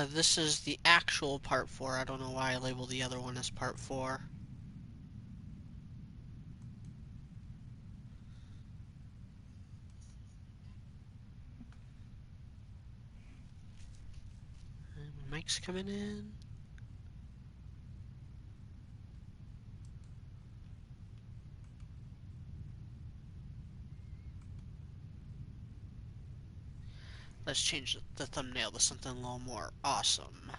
This is the actual part 4. I don't know why I labeled the other one as part 4. And Mike's coming in. Let's change the thumbnail to something a little more awesome.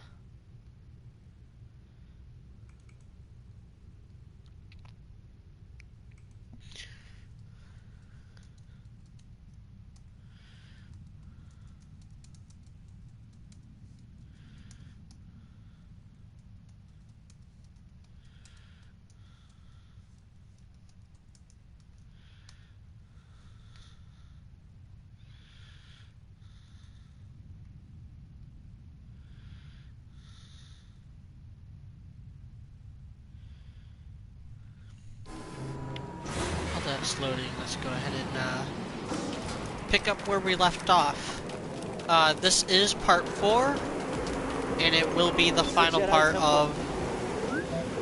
While that's loading, let's go ahead and pick up where we left off. This is part 4, and it will be the final part of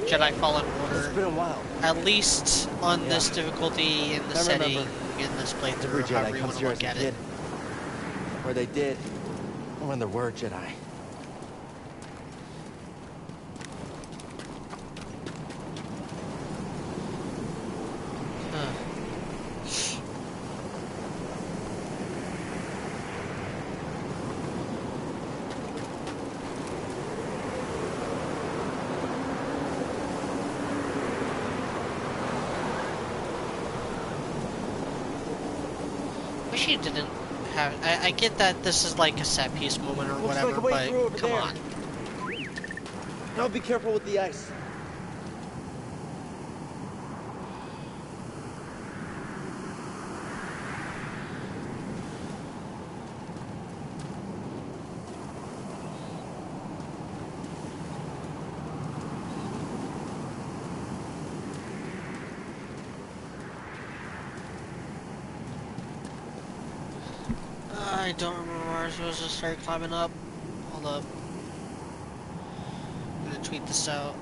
Jedi Fallen Order. It's been a while. At least on this difficulty, in the setting, in this playthrough, however you want to look at it. Or they did, when there were Jedi. Wish you didn't have. I get that this is like a set piece moment or whatever, but come on. Now be careful with the ice. I don't remember where I'm supposed to start climbing up. Hold up. I'm gonna tweet this out.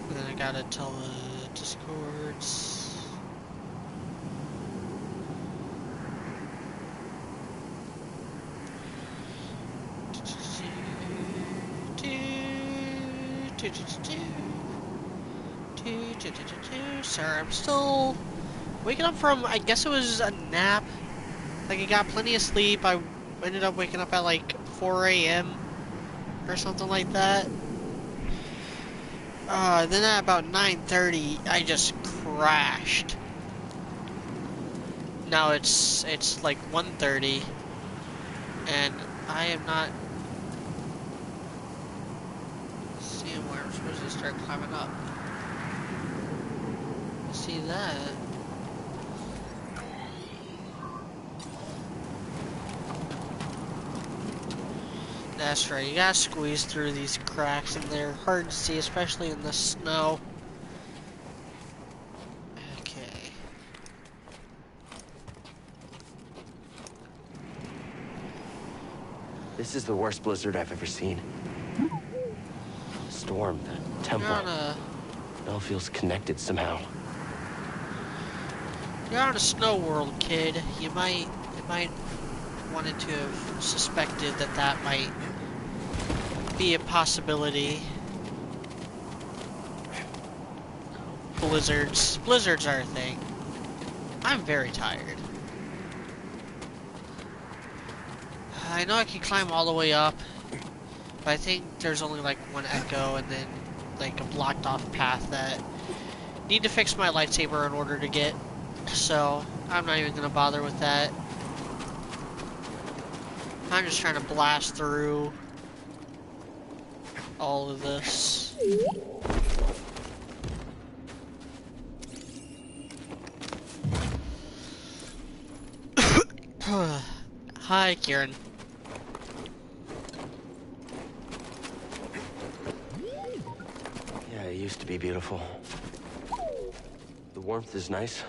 And then I gotta tell the Discords. Sorry, I'm still waking up from, I guess it was a nap. Like, I got plenty of sleep. I ended up waking up at like 4 a.m. or something like that. Then at about 9:30, I just crashed. Now it's like 1:30, and I am not seeing where I'm supposed to start climbing up. See that? That's right, you gotta squeeze through these cracks, and they're hard to see, especially in the snow. Okay. This is the worst blizzard I've ever seen. The storm, the temple. It all feels connected somehow. You're on a snow world, kid. You might wanted to have suspected that might be a possibility. Blizzards are a thing. I'm very tired. I know I can climb all the way up, but I think there's only like one echo and then like a blocked off path that need to fix my lightsaber in order to get. So I'm not even gonna bother with that. I'm just trying to blast through all of this. Hi, Kieran. Yeah, it used to be beautiful. The warmth is nice.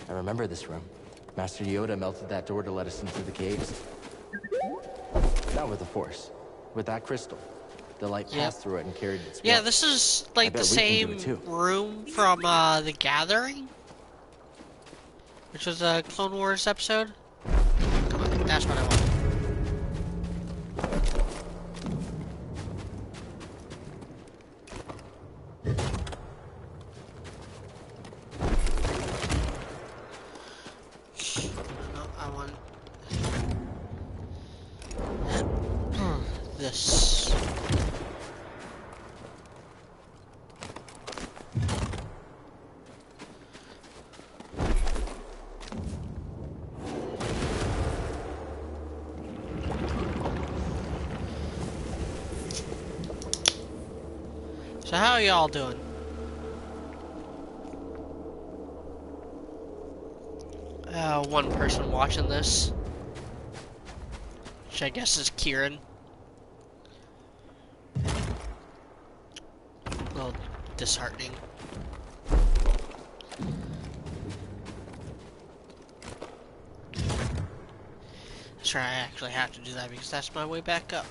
I remember this room. Master Yoda melted that door to let us into the caves. Not with the Force. With that crystal. The light passed through it and carried its Yeah, warmth. this is like the bet we can do same it too. room from The Gathering, which was a Clone Wars episode. Come on, that's what I want. No, I want this. So how are y'all doing? One person watching this, which I guess is Kieran. A little disheartening. That's right, I actually have to do that because that's my way back up.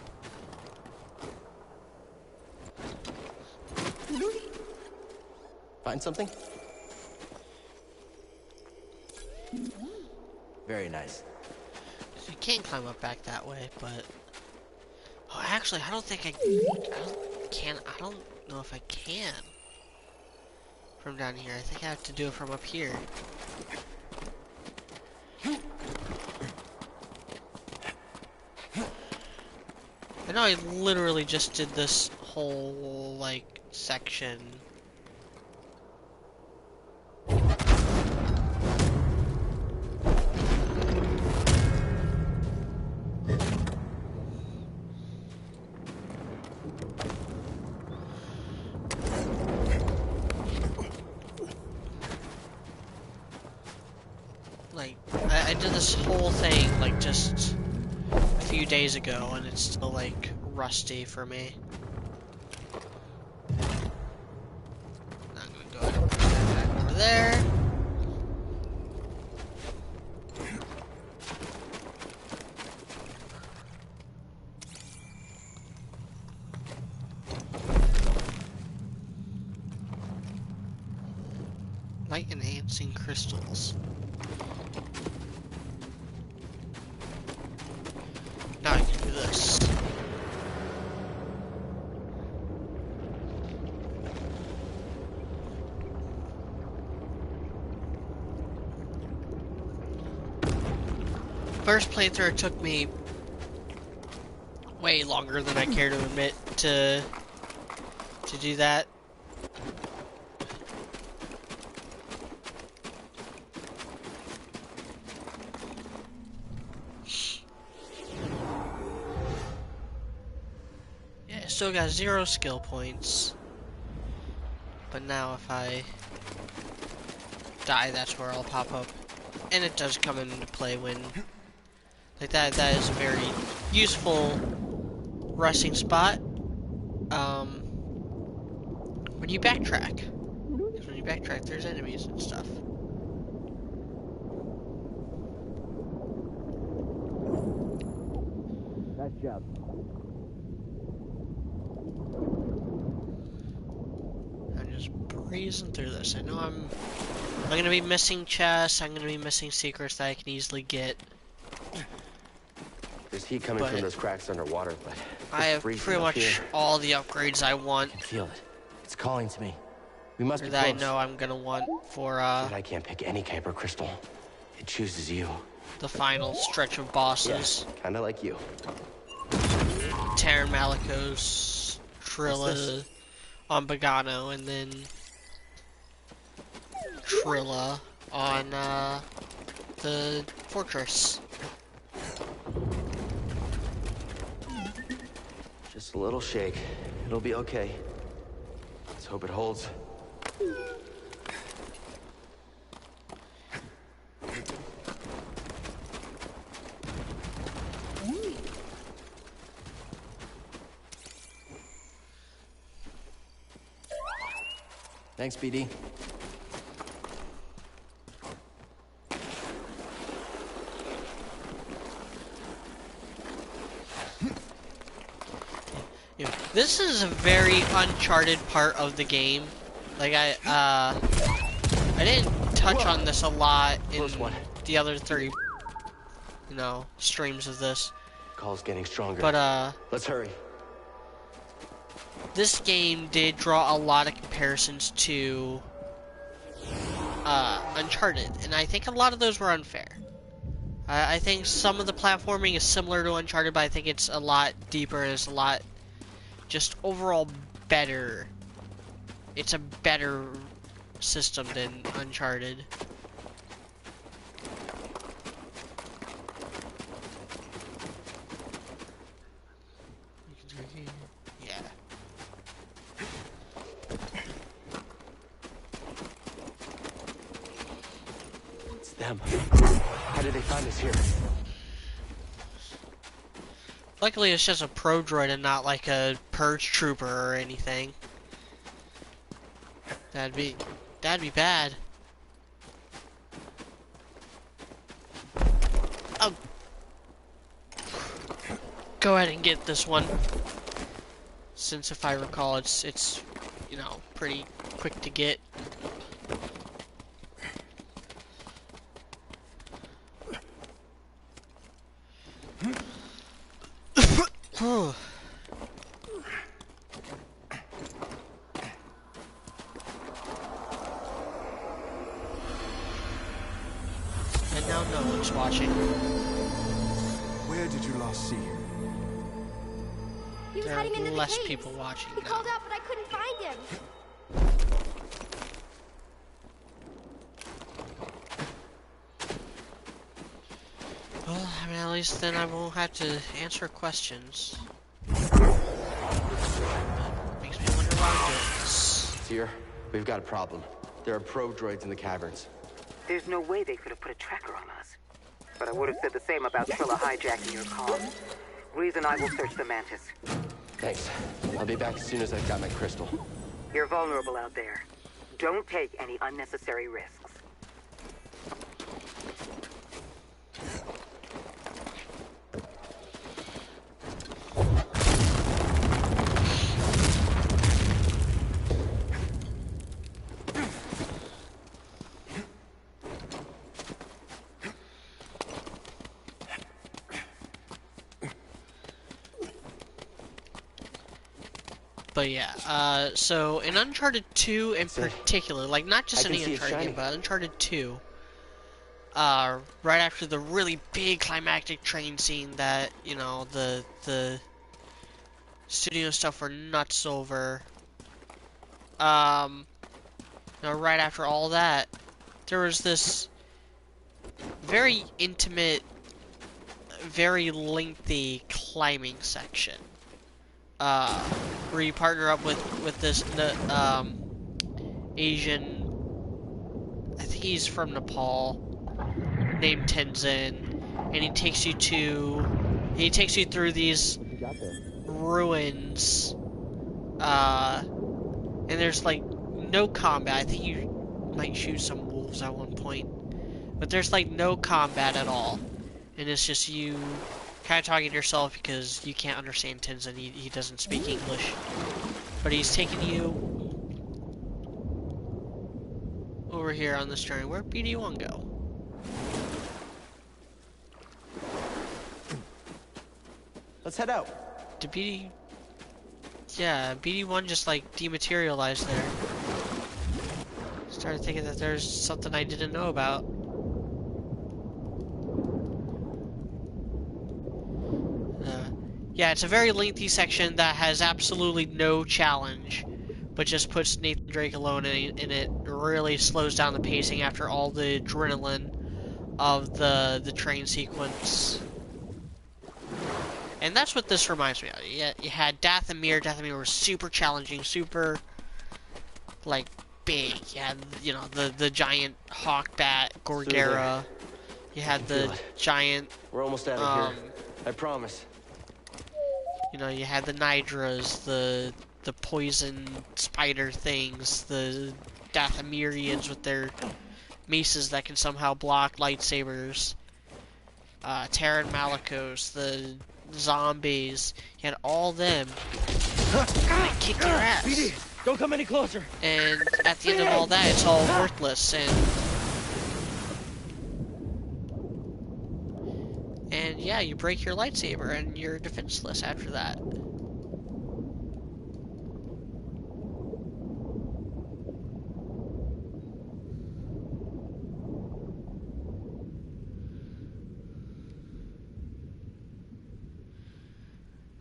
Find something? Very nice. So you can't climb up back that way, but... Oh, actually, I don't think I don't know if I can. From down here. I think I have to do it from up here. I know I literally just did this whole, like, section. Like, I did this whole thing, like, just a few days ago, and it's still, like, rusty for me. I'm gonna go ahead and push that back over there. Light enhancing crystals. Now I can do this. First playthrough, it took me way longer than I care to admit to do that. Yeah, I still got 0 skill points. But now if I die, that's where I'll pop up. And it does come into play when... Like that is a very useful resting spot. When you backtrack. Because when you backtrack, there's enemies and stuff. Nice job. I'm just breezing through this. I know I'm gonna be missing chests, I'm gonna be missing secrets that I can easily get. There's heat coming from those cracks underwater, but I have pretty much all the upgrades I want. I can feel it. It's calling to me. We must be That close. I know I'm gonna want for But I can't pick any kyber crystal. It chooses you. the final stretch of bosses. Yeah, kinda like you. Terran Malicos, Trilla, on Bogano, and then Trilla on the fortress. Just a little shake. It'll be okay. Let's hope it holds. Thanks, BD. Yeah, this is a very uncharted part of the game. Like I didn't touch on this a lot in the other 30, streams of this. Call's getting stronger. But let's hurry. This game did draw a lot of comparisons to Uncharted, and I think a lot of those were unfair. I think some of the platforming is similar to Uncharted, but I think it's a lot deeper and it's a lot just overall better. It's a better system than Uncharted. Yeah. It's them. How did they find us here? Luckily, it's just a pro droid and not like a purge trooper or anything. That'd be bad. Oh, go ahead and get this one. Since if I recall, it's pretty quick to get. And now no one's watching. Where did you last see him? He was There hiding are into the less caves. people watching He now. called out, but I couldn't find him. Well, I mean, at least then I won't have to answer questions. Makes me wonder why I'm doing this. Seer, we've got a problem. There are probe droids in the caverns. There's no way they could have put a tracker on us. But I would have said the same about Trilla hijacking your car. Reason I will search the Mantis. Thanks. I'll be back as soon as I've got my crystal. You're vulnerable out there. Don't take any unnecessary risks. But yeah, so in Uncharted 2 in particular, like not just any Uncharted game, but Uncharted 2, right after the really big climactic train scene that, the studio stuff were nuts over, right after all that, there was this very intimate, very lengthy climbing section. Where you partner up with this Asian, I think he's from Nepal, named Tenzin, and he takes you through these ruins, and there's like no combat. I think you might shoot some wolves at one point, but there's like no combat at all, and it's just you kind of talking to yourself because you can't understand Tenzin. He doesn't speak English, but he's taking you over here on this journey. Where'd BD1 go? Let's head out. Did BD1 just like dematerialized there. Started thinking that there's something I didn't know about. Yeah, it's a very lengthy section that has absolutely no challenge, but just puts Nathan Drake alone, and it really slows down the pacing after all the adrenaline of the train sequence. And that's what this reminds me of. You had Dathomir. Dathomir was super challenging, super, like, big. You had, you know, the giant hawk bat, Gorgera. You had the giant... We're almost out of here. I promise. You know, you had the Nidras, the poison spider things, the Dathomirians with their maces that can somehow block lightsabers. Terran Malicos, the zombies. You had all them. They kick your ass. BD, don't come any closer. And at the end of all that, it's all worthless. And yeah, you break your lightsaber and you're defenseless after that.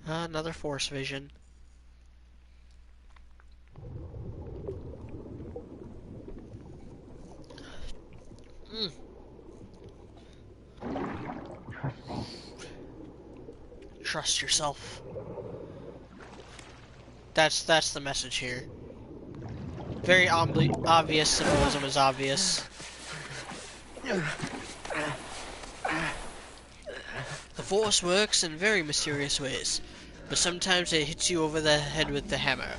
Another Force vision. Trust yourself. That's the message here. Very obvious symbolism is obvious. The Force works in very mysterious ways, but sometimes it hits you over the head with the hammer.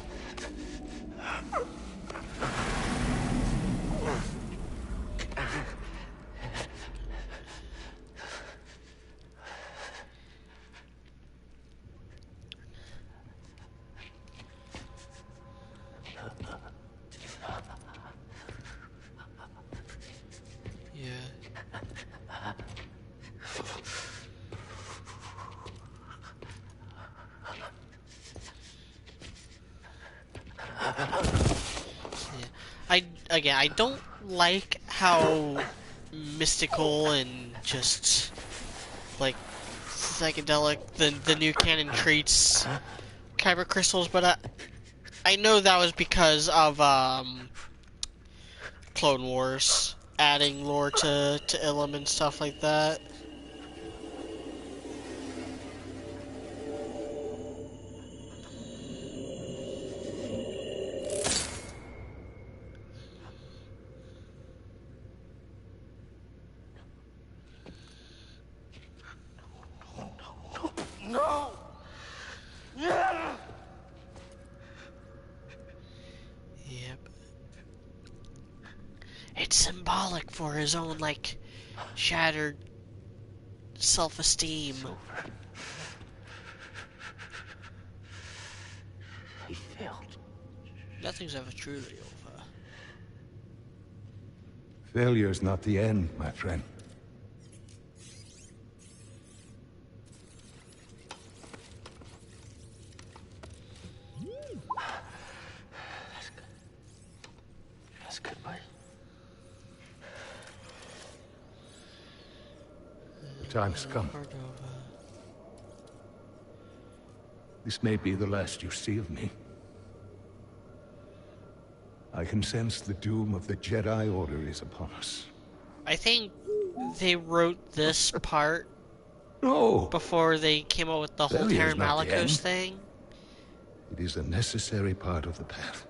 I don't like how mystical and just like psychedelic the new canon treats kyber crystals, but I know that was because of Clone Wars adding lore to Ilum and stuff like that. No! Yep. It's symbolic for his own, like, shattered self-esteem. He failed. Nothing's ever truly over. Failure's not the end, my friend. That's good, buddy. The time has come. This may be the last you see of me. I can sense the doom of the Jedi Order is upon us. I think they wrote this part No! before they came up with the whole Failure's Terran not the Malicos end. thing. It is a necessary part of the path.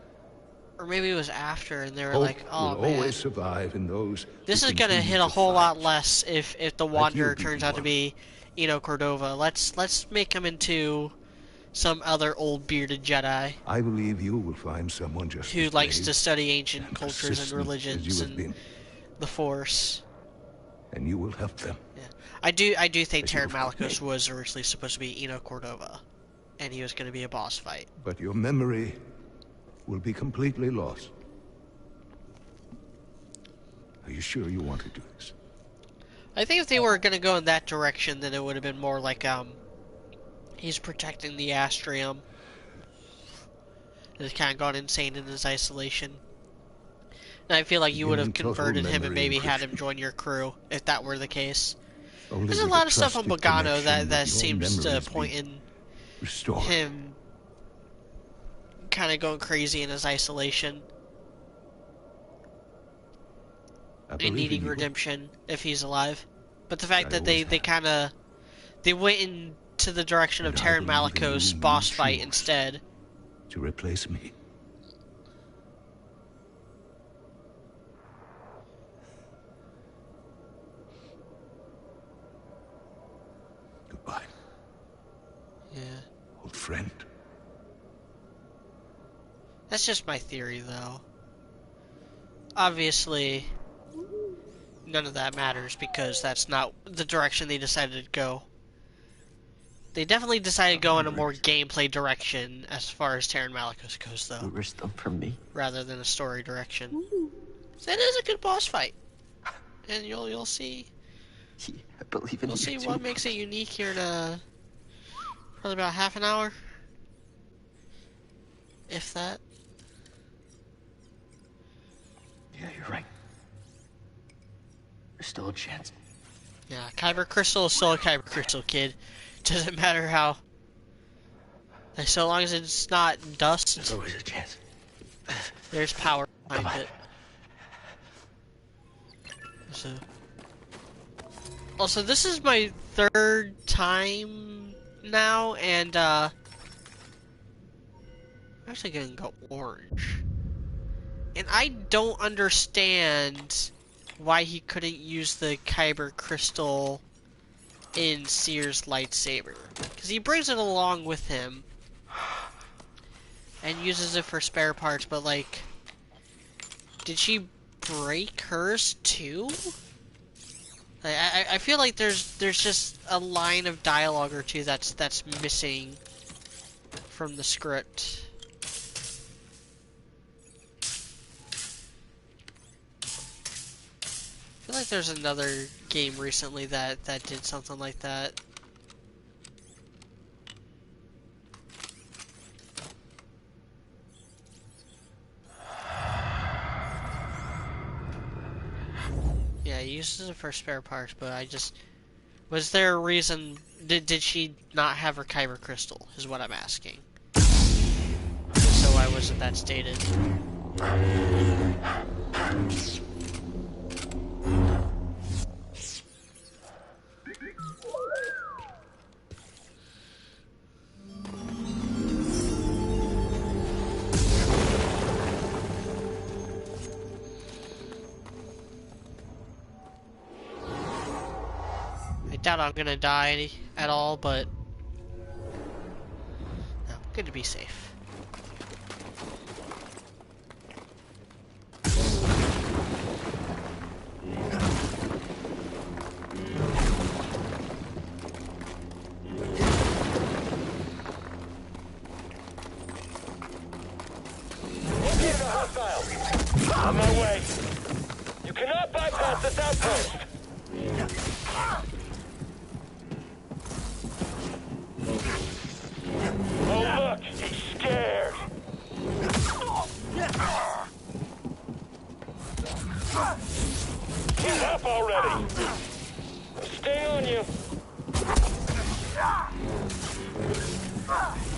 Or maybe it was after, and they were Hope like, oh will man, always survive in those this who is gonna continue hit a to whole lot fight. less if the Wanderer you, turns out to be Eno Cordova. Let's make him into some other old bearded Jedi I believe you will find someone just who as likes brave to study ancient and cultures and persistent religions as you have and been, the Force. and you will help them. Yeah. I do think As Terran you've helped Malicos me. was originally supposed to be Eno Cordova, and he was going to be a boss fight. But your memory will be completely lost. Are you sure you want to do this? I think if they were going to go in that direction, then it would have been more like he's protecting the Astrium. He's kind of gone insane in his isolation. And I feel like you would have Gaining total converted him and memory maybe had him encryption. join your crew if that were the case. Only There's a with lot of stuff on trusted Bogano connection that will your seems to memories point be in restored. him kind of going crazy in his isolation I and believe needing in you. redemption if he's alive. But the fact I that they always have. kind of they went into to the direction of Terran Malikos' boss fight instead. To replace me. Goodbye, Yeah. old friend. That's just my theory, though. Obviously, none of that matters because that's not the direction they decided to go. They definitely decided to go in a more gameplay direction as far as Terran Malikos goes, though. You risked them from me. Rather than a story direction. So it is a good boss fight. And you'll see. Yeah, I believe in You'll you see too. what makes it unique here to probably about half an hour. If that. Yeah, you're right. There's still a chance. Yeah, Kyber Crystal is still a Kyber Crystal, kid. Doesn't matter how. Like, so long as it's not dust, There's always a chance. there's power Come behind on. it. So. Also, this is my third time now, and I'm actually gonna go orange. And I don't understand why he couldn't use the Kyber Crystal in Seer's lightsaber. Because he brings it along with him and uses it for spare parts, but like, did she break hers too? Like, I feel like there's just a line of dialogue or two that's missing from the script. I feel like there's another game recently that did something like that. Yeah, he uses it for spare parts, but I just... Was there a reason... Did she not have her Kyber Crystal, is what I'm asking. So why wasn't that stated? I doubt I'm gonna die at all, but... No, good to be safe. On my way. You cannot bypass this outpost. Oh look, he's scared. Get up already. Stay on you.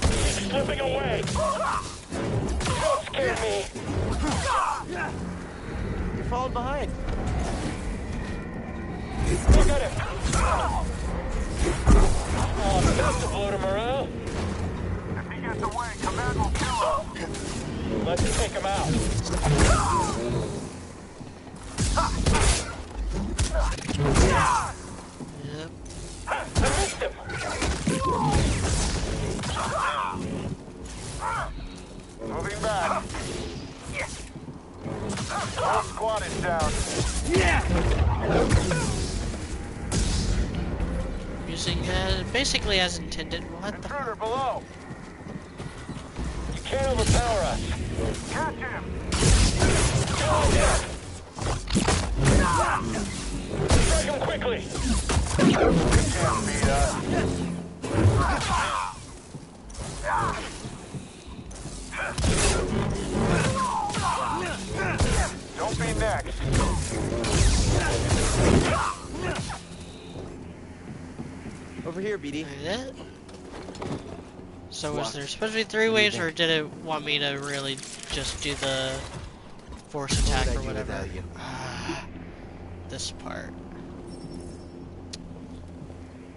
He's slipping away. Don't scare me. You're falling behind. Look at him. Oh, that's to blow to morale. If he gets away, Command will kill him. Let's take him out. Yep. I missed him. Moving back. Whole squad is down. Using basically as intended. What the Intruder below. You can't overpower us. Catch him. Strike him quickly. Can't beat us. Don't be next. Over here, BD. Is it? So was there supposed to be 3 waves, or did it want me to really just do the force attack or whatever? This part.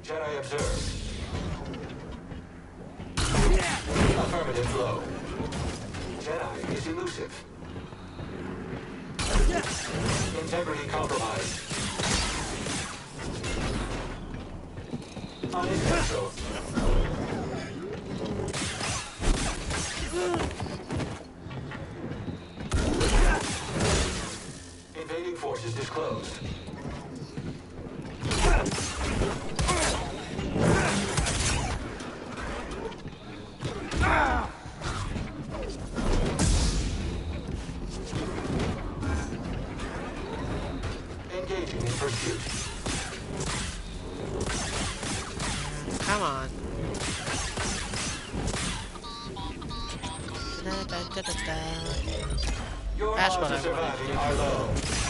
Jedi observed. Affirmative flow. Jedi is elusive. Integrity compromised. Unintentional. Invading forces disclosed. Engaging in pursuit. Come on. Da, da, da, da, da. Your That's odds what of I wanted to surviving do. are low.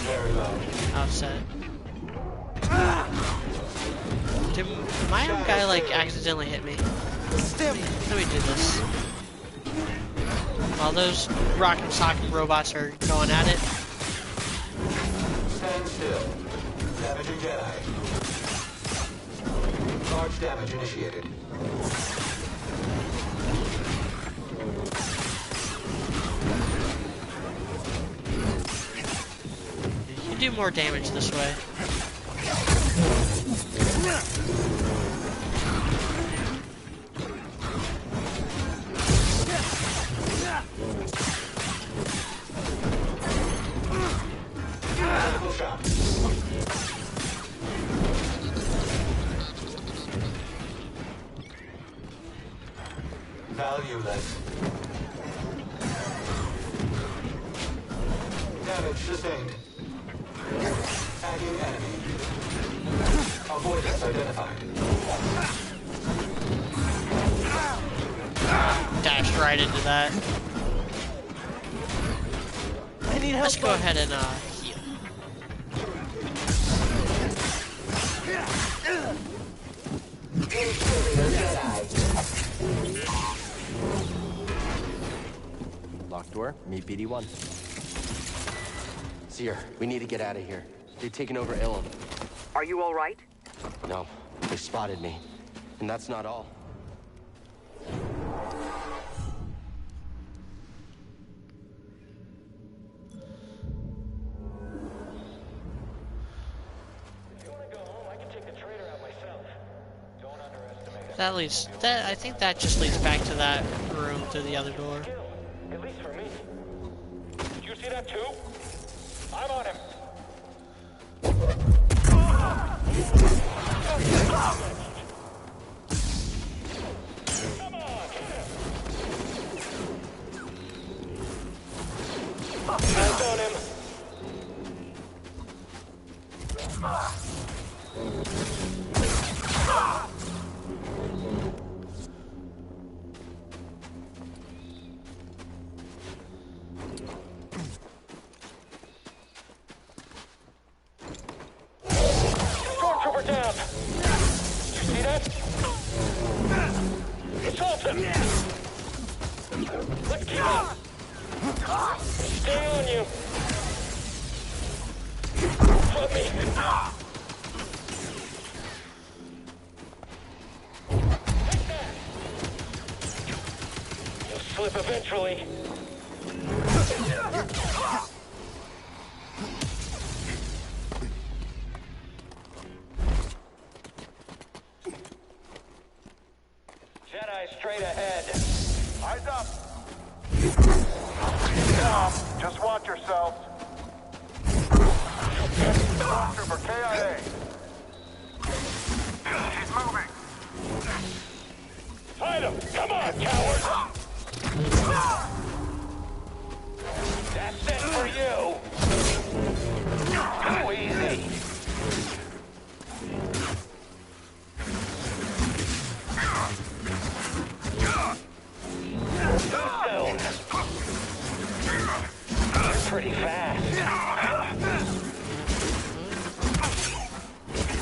Very low. Offset. Did my own guy like accidentally hit me? Let me do this. While those rock and sock robots are going at it. Stand still. Damaging Jedi. Large damage initiated. You do more damage this way. Critical shot. Valueless. Damage sustained. Tagging enemy. Avoidance identified. Dashed right into that. I need help. Let's go ahead and heal. Locked door, meet BD1. Seer, we need to get out of here. They've taken over Ilum. Are you all right? No, they spotted me. And that's not all. That leads. That I think that just leads back to that room through the other door. At least for me. Did you see that too? I'm on him. Come on. Hands on him. Stormtrooper down. You see that? Assault him. Let's keep up. Stay on you. Flip me. Take that. You'll slip eventually. Jedi straight ahead. Eyes up. Stop. Just watch yourselves. Stormtrooper KIA. She's moving. Fight him! Come on, coward! That's it for you! Too easy! Too soon! You're pretty fast.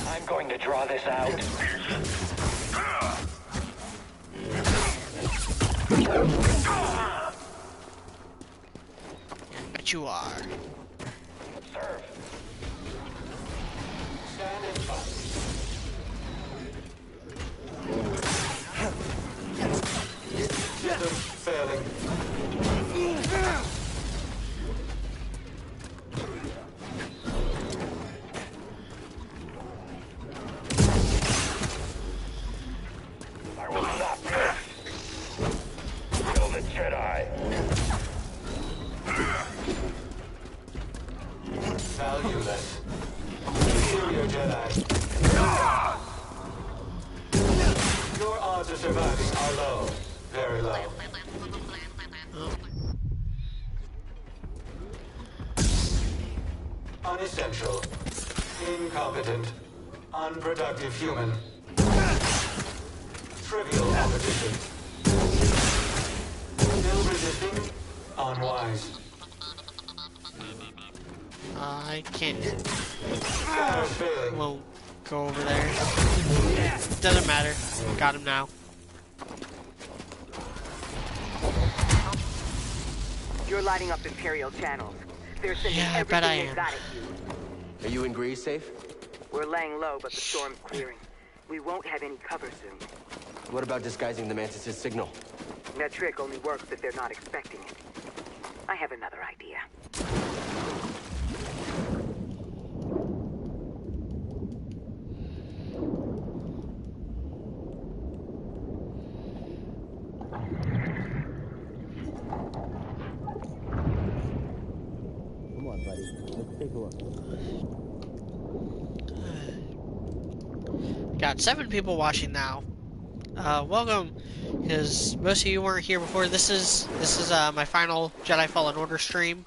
I'm going to draw this out. Bet you are. Serve. Stand and fight. System of surviving are low. Very low. Oh. Unessential. Incompetent. Unproductive human. Trivial competition. Still resisting? Unwise. I can't. Scanners failing. Won't go over there. Doesn't matter. Got him now. You're lighting up Imperial channels. They're sending Yeah, I bet everything I they've am. got at you. Are you in Grease safe? We're laying low, but the storm's clearing. We won't have any cover soon. What about disguising the Mantis' signal? That trick only works if they're not expecting it. I have another idea. Come on, buddy. Let's take a look. Got 7 people watching now. Welcome, because most of you weren't here before. This is my final Jedi Fallen Order stream,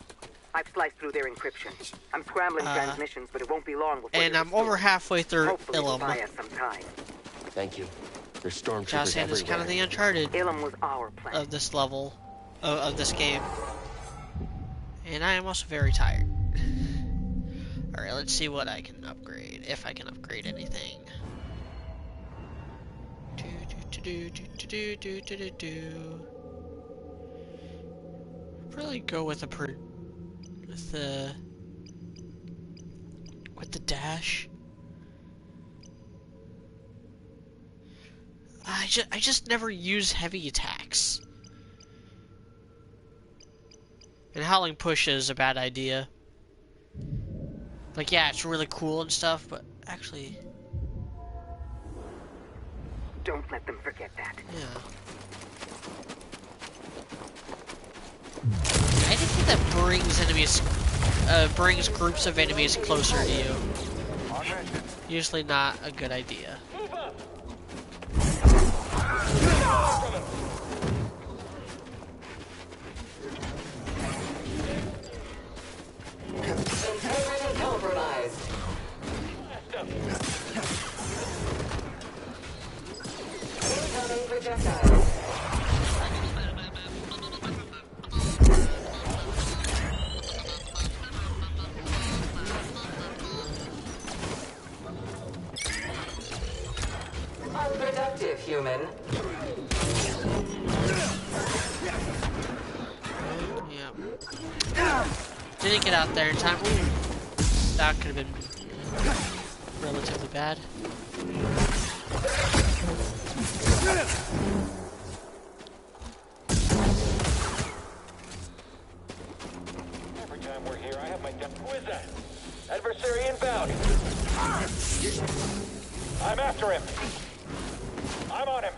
I've sliced through their encryption. I'm scrambling transmissions, but it won't be long before and you're I'm over restored. halfway through Hopefully it'll Ilum. buy us some time. Thank you. There's stormtroopers Joss Hand is everywhere. kind of the Uncharted Ilum was our plan. of this level, of this game, and I am also very tired. All right, let's see what I can upgrade, if I can upgrade anything. Probably go with the dash. I just never use heavy attacks. And Howling Push is a bad idea. Like, yeah, it's really cool and stuff, but actually, Don't let them forget that. yeah. Anything that brings groups of enemies closer to you. On mission. Usually not a good idea. Move up! Integrity compromised. Incoming projectiles. Unproductive human. Yeah. Didn't get out there in time. Ooh. That could have been relatively bad. Every time we're here, I have my death. Who is that? Adversary inbound. I'm after him. I'm on him.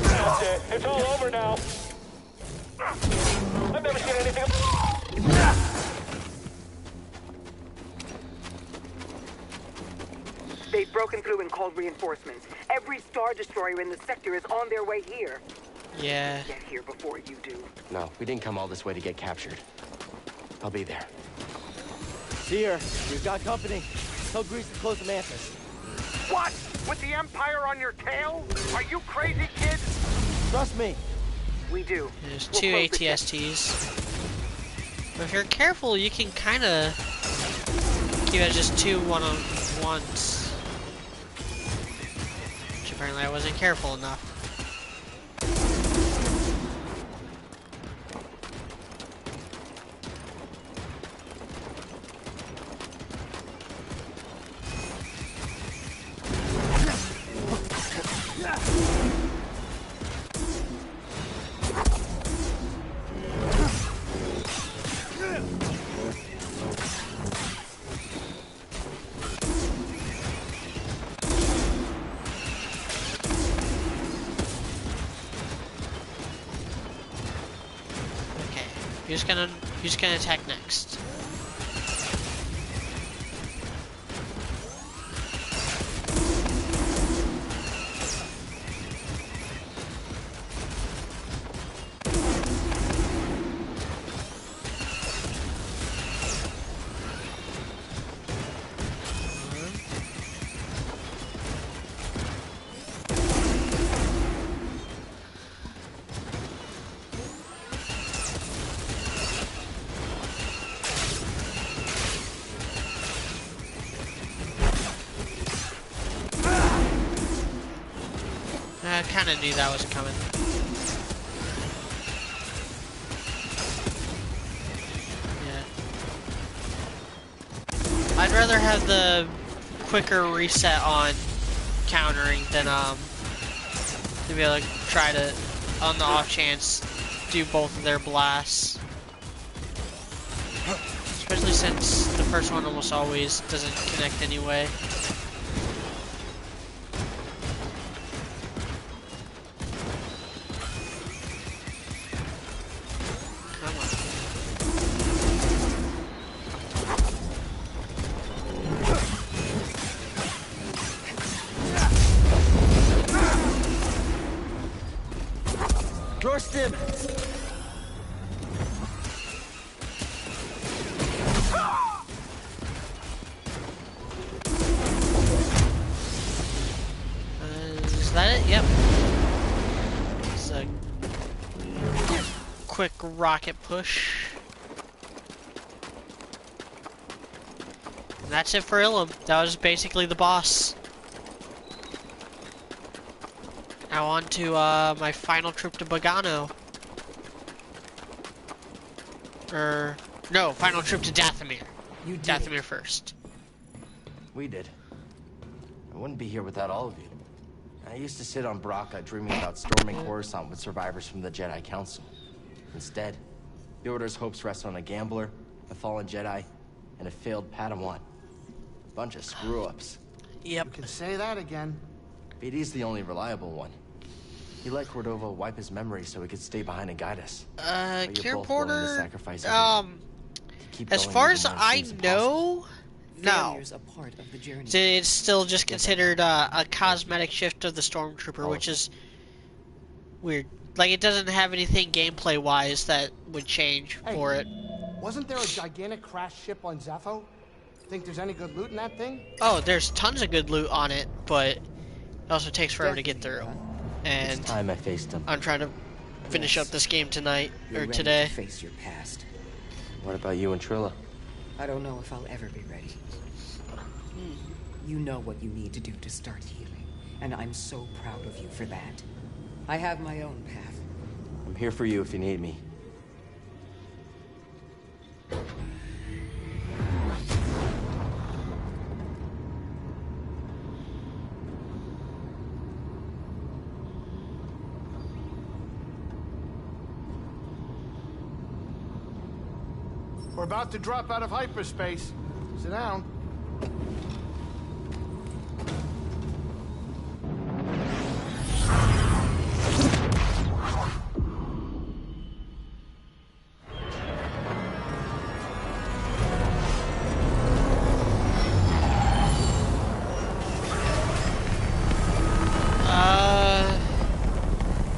That's it. It's all over now. I've never seen anything. They've broken through and called reinforcements. Every Star Destroyer in the sector is on their way here. Yeah. Get here before you do. No, we didn't come all this way to get captured. I'll be there. Here, we've got company. Tell Grease to close the Mantis. What? With the Empire on your tail? Are you crazy, kid? Trust me. We do. There's We'll 2 close the ATSTs. But if you're careful, you can kind of keep it just 2 one-on-ones. Which apparently I wasn't careful enough. Who's gonna attack next? kind of knew that was coming. Yeah. I'd rather have the quicker reset on countering than to be able to try to, on the off chance, do both of their blasts. Especially since the first one almost always doesn't connect anyway. Come on. Door stim! Is that it? Yep. It's a quick rocket push. And that's it for Ilum. That was basically the boss. Now on to my final trip to Bogano. No, final trip to Dathomir. You did. Dathomir first. We did. I wouldn't be here without all of you. I used to sit on Baraka dreaming about storming Coruscant with survivors from the Jedi Council. Instead, the Order's hopes rest on a gambler, a fallen Jedi, and a failed Padawan. Bunch of screw-ups. Yep. You can say that again. BD's the only reliable one. He let Cordova wipe his memory so he could stay behind and guide us. But you're both willing to sacrifice everything. Keep as going far even as when it I seems know, no. Failure's a part of the journey. It's still just considered a cosmetic shift of the Stormtrooper, which is weird. Like, it doesn't have anything gameplay-wise that would change for it. Wasn't there a gigantic crash ship on Zepho? Think there's any good loot in that thing? Oh, there's tons of good loot on it, but it also takes forever to get through. And This time I faced him. I'm trying to finish up this game tonight, You're or ready today. to face your past. What about you and Trilla? I don't know if I'll ever be ready. You know what you need to do to start healing, and I'm so proud of you for that. I have my own path. I'm here for you if you need me. We're about to drop out of hyperspace. Sit down.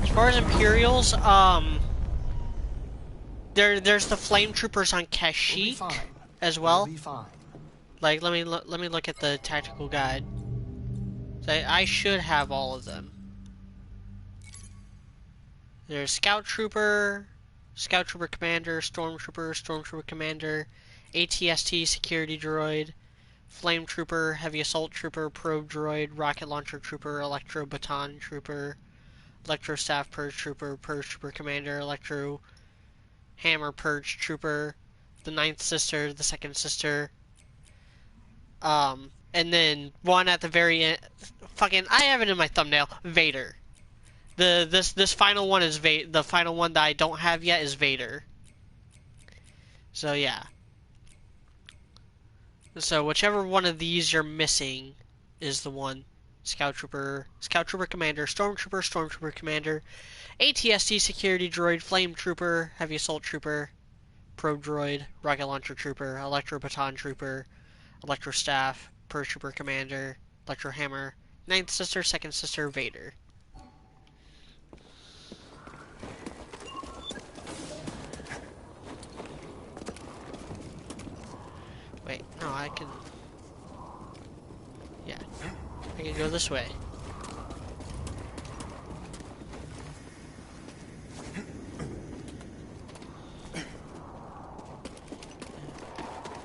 As far as Imperials, there's the Flame Troopers on Kashyyyk as well. Like, let me look at the tactical guide. So I should have all of them. There's Scout Trooper Commander, Stormtrooper Commander, ATST Security Droid, Flame Trooper, Heavy Assault Trooper, Probe Droid, Rocket Launcher Trooper, Electro Baton Trooper, Electro Staff Purge Trooper Commander, Electro Hammer Purge Trooper, the 9th Sister, the 2nd Sister, and then one at the very end. Fucking, I have it in my thumbnail. Vader. This final one is the final one that I don't have yet is Vader. So yeah. So whichever one of these you're missing is the one. Scout Trooper Commander, Stormtrooper Commander, ATST Security Droid, Flame Trooper, Heavy Assault Trooper, Probe Droid, Rocket Launcher Trooper, Electro Baton Trooper, Electro Staff, Purge Trooper Commander, Electro Hammer, 9th Sister, 2nd Sister, Vader. Wait, no, I can... Yeah. I can go this way.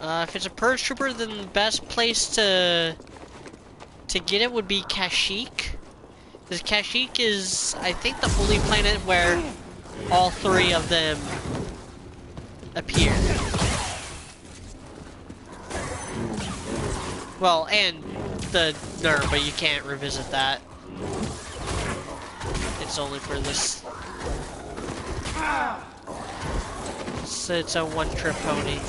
If it's a Purge Trooper, then the best place to get it would be Kashyyyk. This Kashyyyk is, I think, the only planet where all three of them appear. Well, and the NER, but you can't revisit that. It's only for this. So it's a one-trip pony.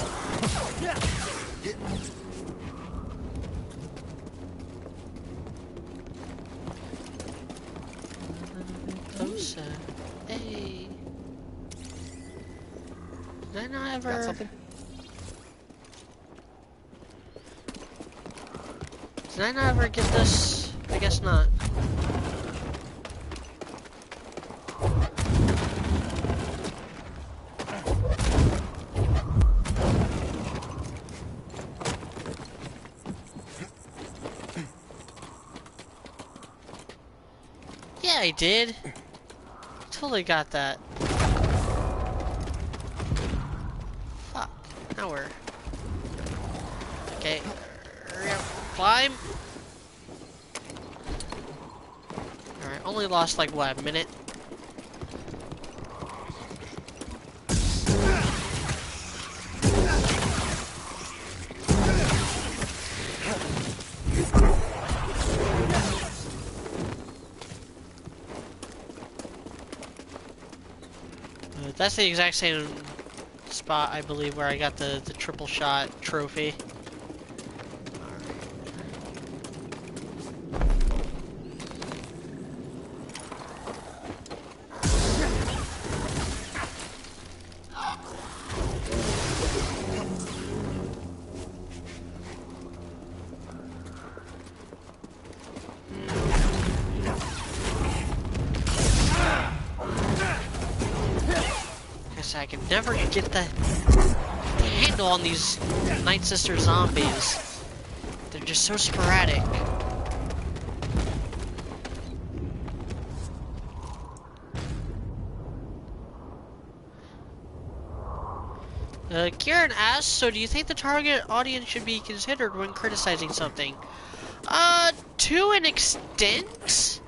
Closer. Hey. Did I not ever... Got something? Did I not ever get this? I guess not. Yeah, I did. Totally got that. Fuck. Now we're... Okay. Hurry up. Climb! Alright, only lost like, what, a minute? That's the exact same spot, I believe, where I got the triple shot trophy. I can never get the handle on these Night Sister zombies. They're just so sporadic. Kieran asks, so do you think the target audience should be considered when criticizing something? To an extent,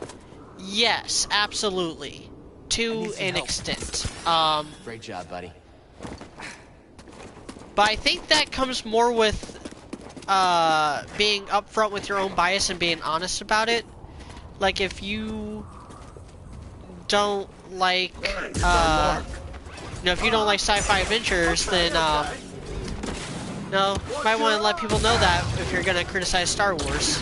yes, absolutely. To an extent. Great job, buddy. But I think that comes more with being upfront with your own bias and being honest about it. Like if you don't like, if you don't like sci-fi adventures, then might want to let people know that if you're gonna criticize Star Wars.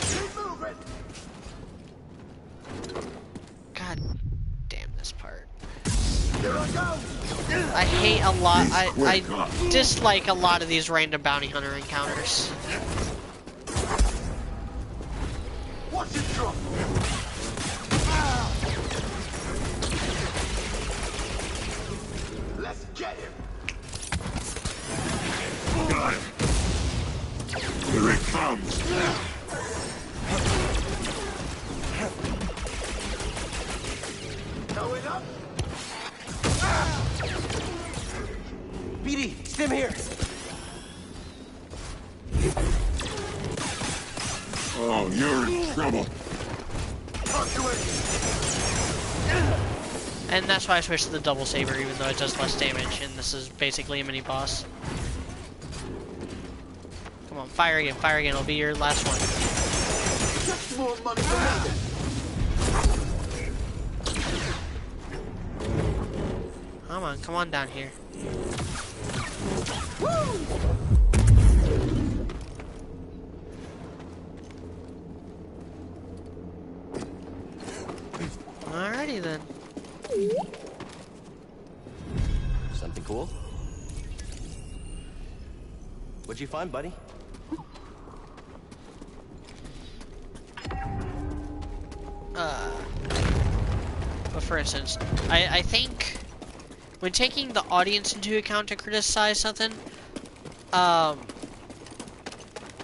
God damn this part. I hate a lot. I dislike a lot of these random bounty hunter encounters. Watch it drop. Let's get him. Got him. Here it comes. Going up. BD, stim here. Oh, you're in trouble. Talk to it. And that's why I switched to the double saber, even though it does less damage, and this is basically a mini boss. Come on, fire again, it'll be your last one. Just more money for me. Come on down here. Alrighty then. Something cool? What'd you find, buddy? But for instance, I think when taking the audience into account to criticize something, a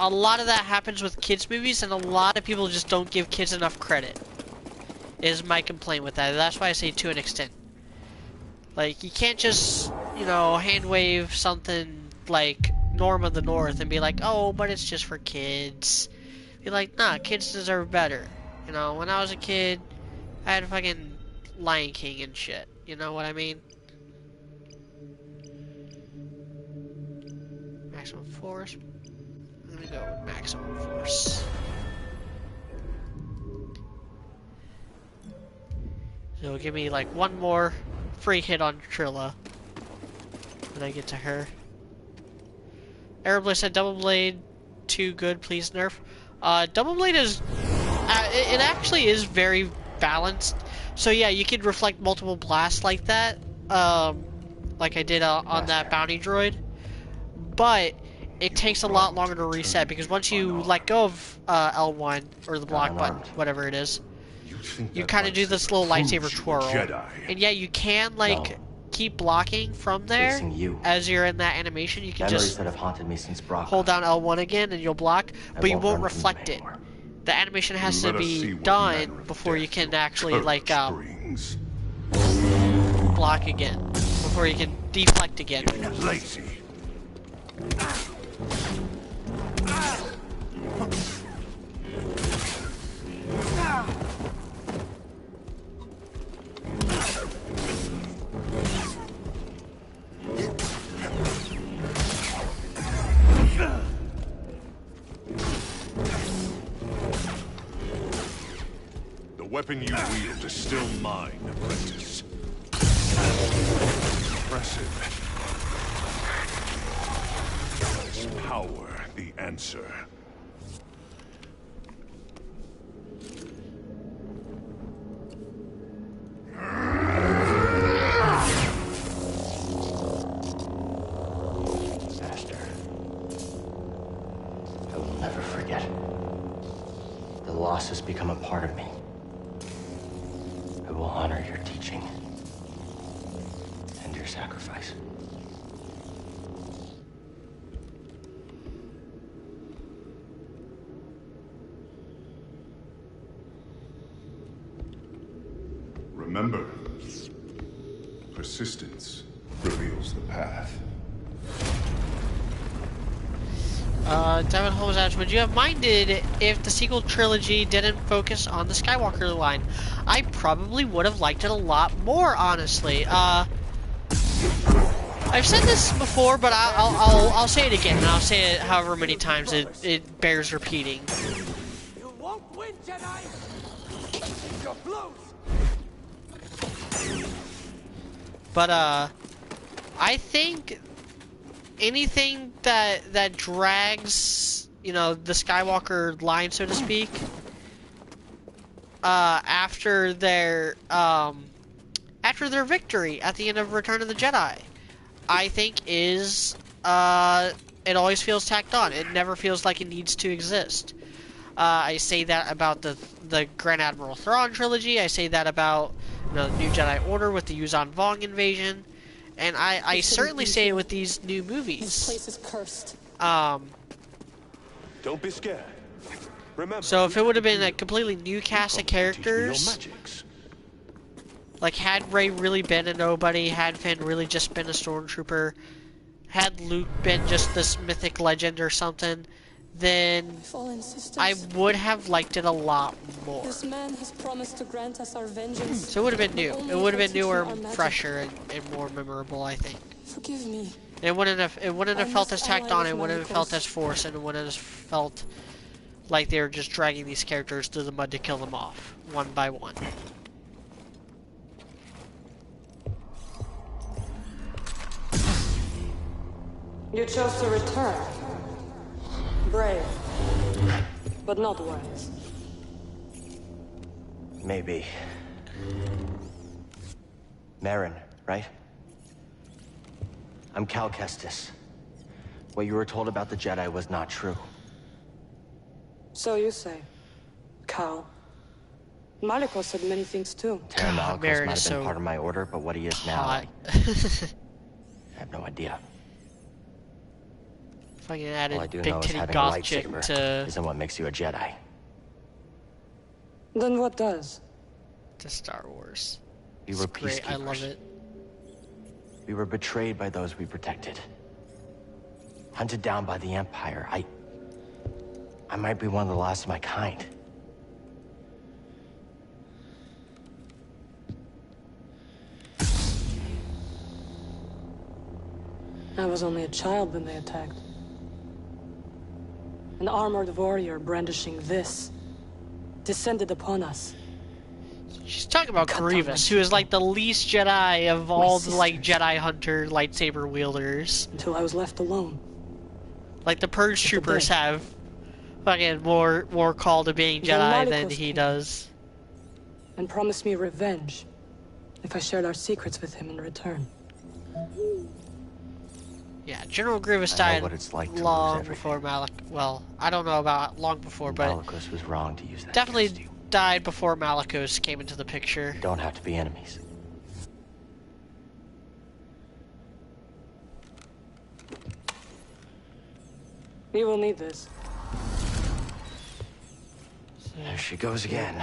lot of that happens with kids' movies, and a lot of people just don't give kids enough credit. Is my complaint with that. That's why I say to an extent. Like, you can't just, hand wave something like Norm of the North and be like, oh, but it's just for kids. Be like, nah, kids deserve better. When I was a kid, I had fucking Lion King and shit. You know what I mean? Maximum force. I'm gonna go with maximum force. So it'll give me like one more free hit on Trilla when I get to her. Aeroblade said double blade too good, please nerf. Double blade is it actually is very balanced. So yeah, you could reflect multiple blasts like that, like I did on that bounty droid. But it takes a lot longer to reset because once you let go of L1 or the block button, whatever it is, you kind of do this little lightsaber twirl. And yeah, you can like keep blocking from there as you're in that animation. You can just that have haunted me since Brock. hold down L1 again and you'll block, but you won't reflect it. The animation has to be done before you can actually like block again, before you can deflect again. Lazy. The weapon you wield is still mine, apprentice. Impressive. Is power the answer? Master, I will never forget. The loss has become a part of me. I will honor your teaching and your sacrifice. Remember, persistence reveals the path. Devin Holmes asked, would you have minded if the sequel trilogy didn't focus on the Skywalker line? I probably would have liked it a lot more, honestly. I've said this before, but I'll say it again, and I'll say it however many times it bears repeating. You won't win, Jedi! Your blows! But I think anything that drags, you know, the Skywalker line, so to speak, after their victory at the end of Return of the Jedi, I think is it always feels tacked on. It never feels like it needs to exist. I say that about the Grand Admiral Thrawn trilogy. I say that about the New Jedi Order with the Yuuzhan Vong invasion. And I certainly say it with these new movies. This place is cursed. Don't be scared. Remember, so if it would have been a completely new cast of characters, like had Rey really been a nobody, had Finn really just been a stormtrooper, had Luke been just this mythic legend or something, then I would have liked it a lot more. This man has promised to grant us our vengeance. So it would have been new. It would have been newer, fresher, and more memorable, I think. Forgive me. It wouldn't have felt as tacked on. It wouldn't have felt as forced, and it wouldn't have felt like they were just dragging these characters through the mud to kill them off, one by one. You chose to return. Brave, but not wise. Maybe. Marin, right? I'm Cal Kestis. What you were told about the Jedi was not true. So you say. Cal. Maliko said many things too. Terran Malikos might have been so part of my order, but what he is now, hot. I have no idea. Fucking added All I do big know is titty having a goth chick lightsaber to isn't what makes you a Jedi. Then what does? Star Wars. We were It's great. I love peacekeepers. it. We were betrayed by those we protected. Hunted down by the Empire. I might be one of the last of my kind. I was only a child when they attacked. An armored warrior brandishing this descended upon us. She's talking about Grievous, who is like the least Jedi of all the like Jedi Hunter lightsaber wielders. Until I was left alone. Like the Purge Troopers have fucking more call to being Jedi than he does. And promised me revenge if I shared our secrets with him in return. Yeah, General Grievous died long before Malak. Well, I don't know about long before, but Malicos was wrong to use that. Definitely died before Malicos came into the picture. You don't have to be enemies. You will need this. There she goes again.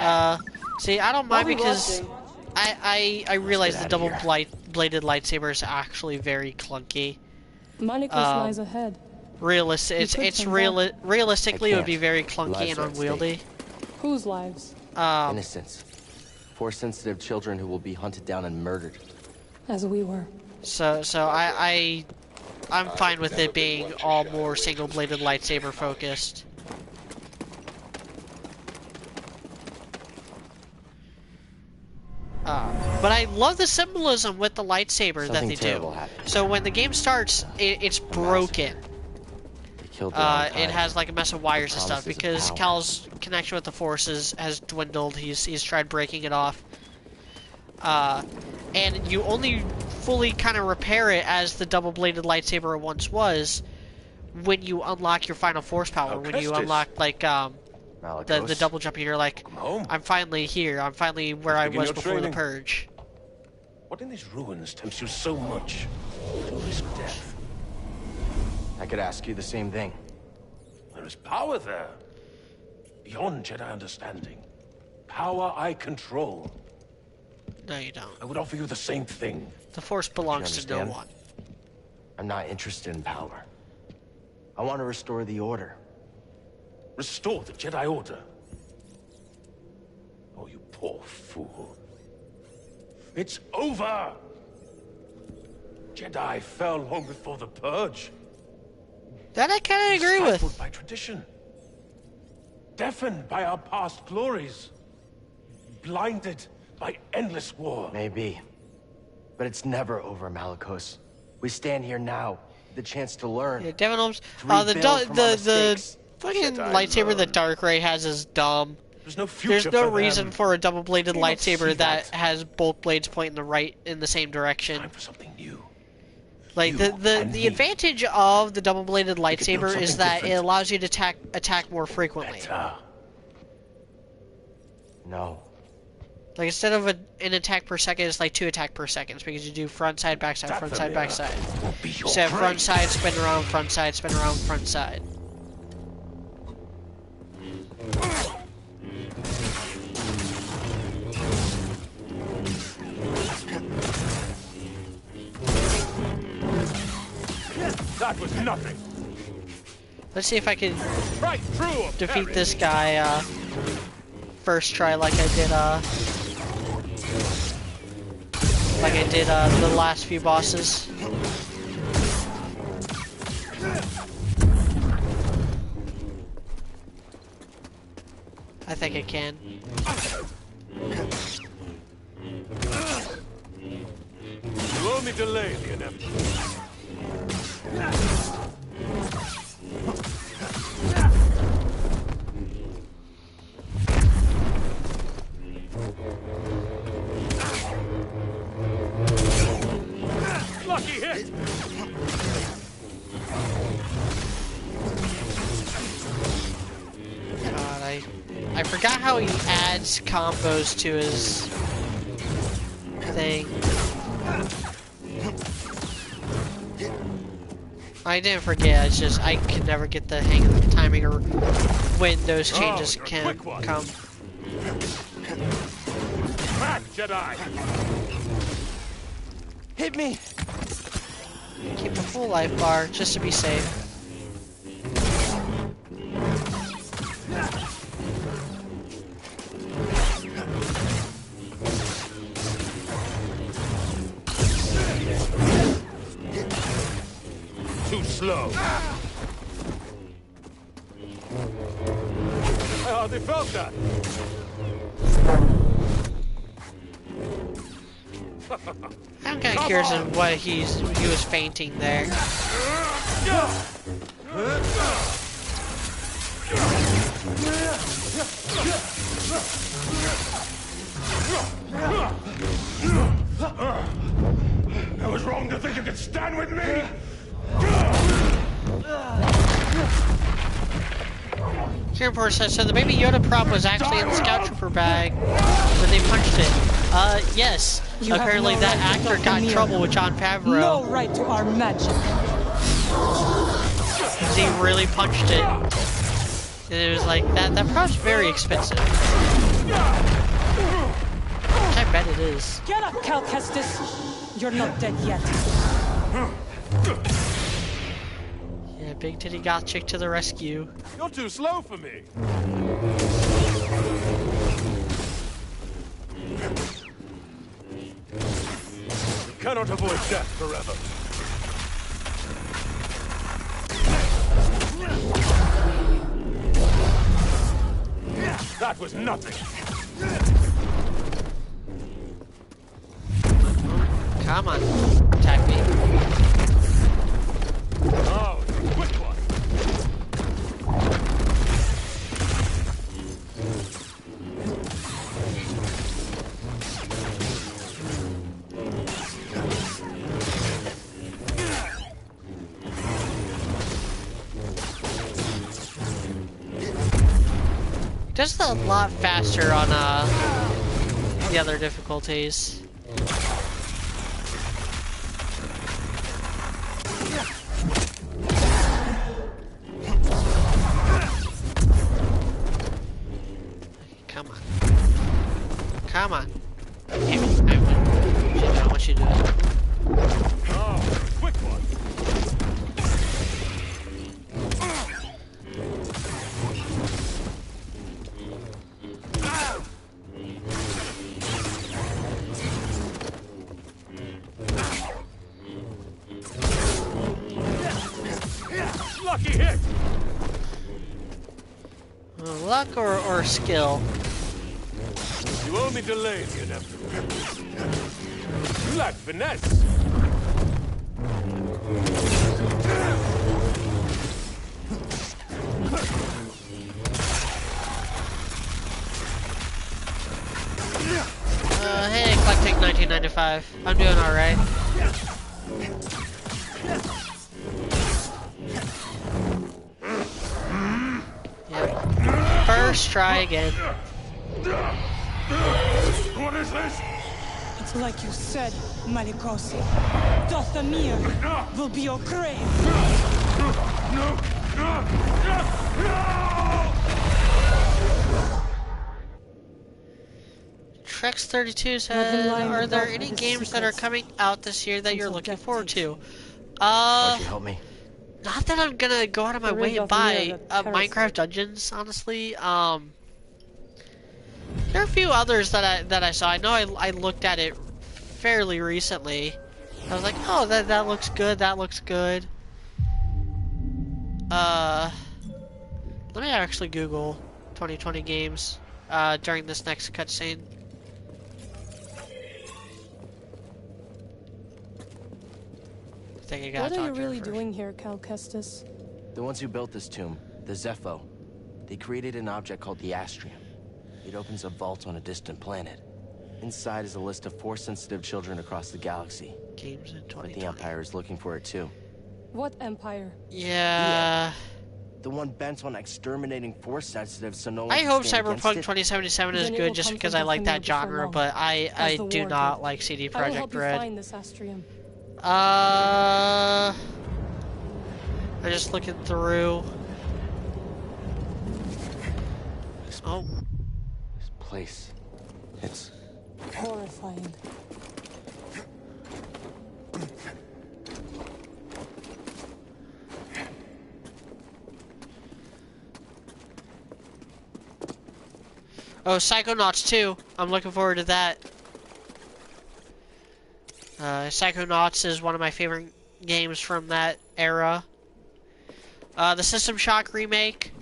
See, I don't mind because I realize the double-bladed lightsaber is actually very clunky. Malicos lies ahead. Realistically, it would be very clunky and unwieldy. Whose lives? Innocents. 4 sensitive children who will be hunted down and murdered. As we were. So I'm fine with it being all more single-bladed lightsaber focused. But I love the symbolism with the lightsaber that they do. So when the game starts, it's broken. It has like a mess of wires and stuff because Cal's connection with the Force has dwindled. He's tried breaking it off. And you only fully kind of repair it as the double-bladed lightsaber it once was when you unlock your final Force power. When you unlock like the double jump, you're like, I'm finally here. I'm finally where I was before the Purge. What in these ruins tempts you so much to risk death? I could ask you the same thing. There is power there. Beyond Jedi understanding. Power I control. No, you don't. I would offer you the same thing. The Force belongs to no one. I'm not interested in power. I want to restore the Order. Restore the Jedi Order? Oh, you poor fool. It's over! Jedi fell long before the Purge. That I kind of agree with. Stifled by tradition. Deafened by our past glories. Blinded by endless war. Maybe. But it's never over, Malicos. We stand here now, the chance to learn. Yeah, Devin Holmes. The fucking lightsaber that Darkrai has is dumb. There's no future. There's no reason for a double-bladed lightsaber that has both blades pointing in the same direction. Time for something new. Like the advantage of the double-bladed lightsaber is that it allows you to attack more frequently. No. Like instead of an attack per second, it's like 2 attacks per second because you do front side, back side, front side, back side. So you have front side, spin around, front side, spin around, front side. That was nothing. Let's see if I can defeat this guy first try like I did the last few bosses. I think I can. You'll only delay the inevitable. Lucky hit! God, I forgot how he adds combos to his thing. I didn't forget, it's just I can never get the hang of the timing or when those changes can come. Back, Jedi! Hit me! Keep a full life bar just to be safe. slow. I hardly felt that. I'm kind of curious of what he was fainting there. I was wrong to think you could stand with me. Here report says, so the Baby Yoda prop was actually in the Scout Trooper bag when they punched it. Yes. You apparently have no that right to actor got in Mir. trouble with Jon Favreau. No right to our magic. He really punched it. And it was like, that prop's very expensive. I bet it is. Get up, Cal Kestis. You're not dead yet. Yeah, Big Titty Goth Chick to the rescue. You're too slow for me. You cannot avoid death forever. That was nothing. Come on, attack me. Oh, quick one. Does it a lot faster on the other difficulties. Come on. Come on. Damn it. I know what you're doing. Oh, quick one. Lucky hit. Luck or skill? You only delayed the inevitable. You lack finesse. Hey, Eclectic 1995. I'm doing alright. Yep. First try again. What is this? It's like you said, Malikosi. Dothamir will be your grave. No! Trex32 said, are there any games that are coming out this year that you're looking forward to? Why'd you help me? Not that I'm gonna go out of my way and buy Minecraft Dungeons, honestly. There are a few others that I saw. I know I looked at it fairly recently. I was like, oh, that looks good. That looks good. Let me actually Google 2020 games during this next cutscene. I think I got. What are you really doing here, Cal Kestis? The ones who built this tomb, the Zepho, they created an object called the Astrium. It opens a vault on a distant planet. Inside is a list of Force-sensitive children across the galaxy. Games in 2020. But the Empire is looking for it too. What Empire? Yeah. The one bent on exterminating Force-sensitive, so no one I can hope stand Cyberpunk against 2077 is good just because I like that genre, but I do not like CD I will Projekt help you Red. find this Astrium. I'm just looking through. Oh. This place. It's horrifying. Oh, Psychonauts 2. I'm looking forward to that. Psychonauts is one of my favorite games from that era. The System Shock remake.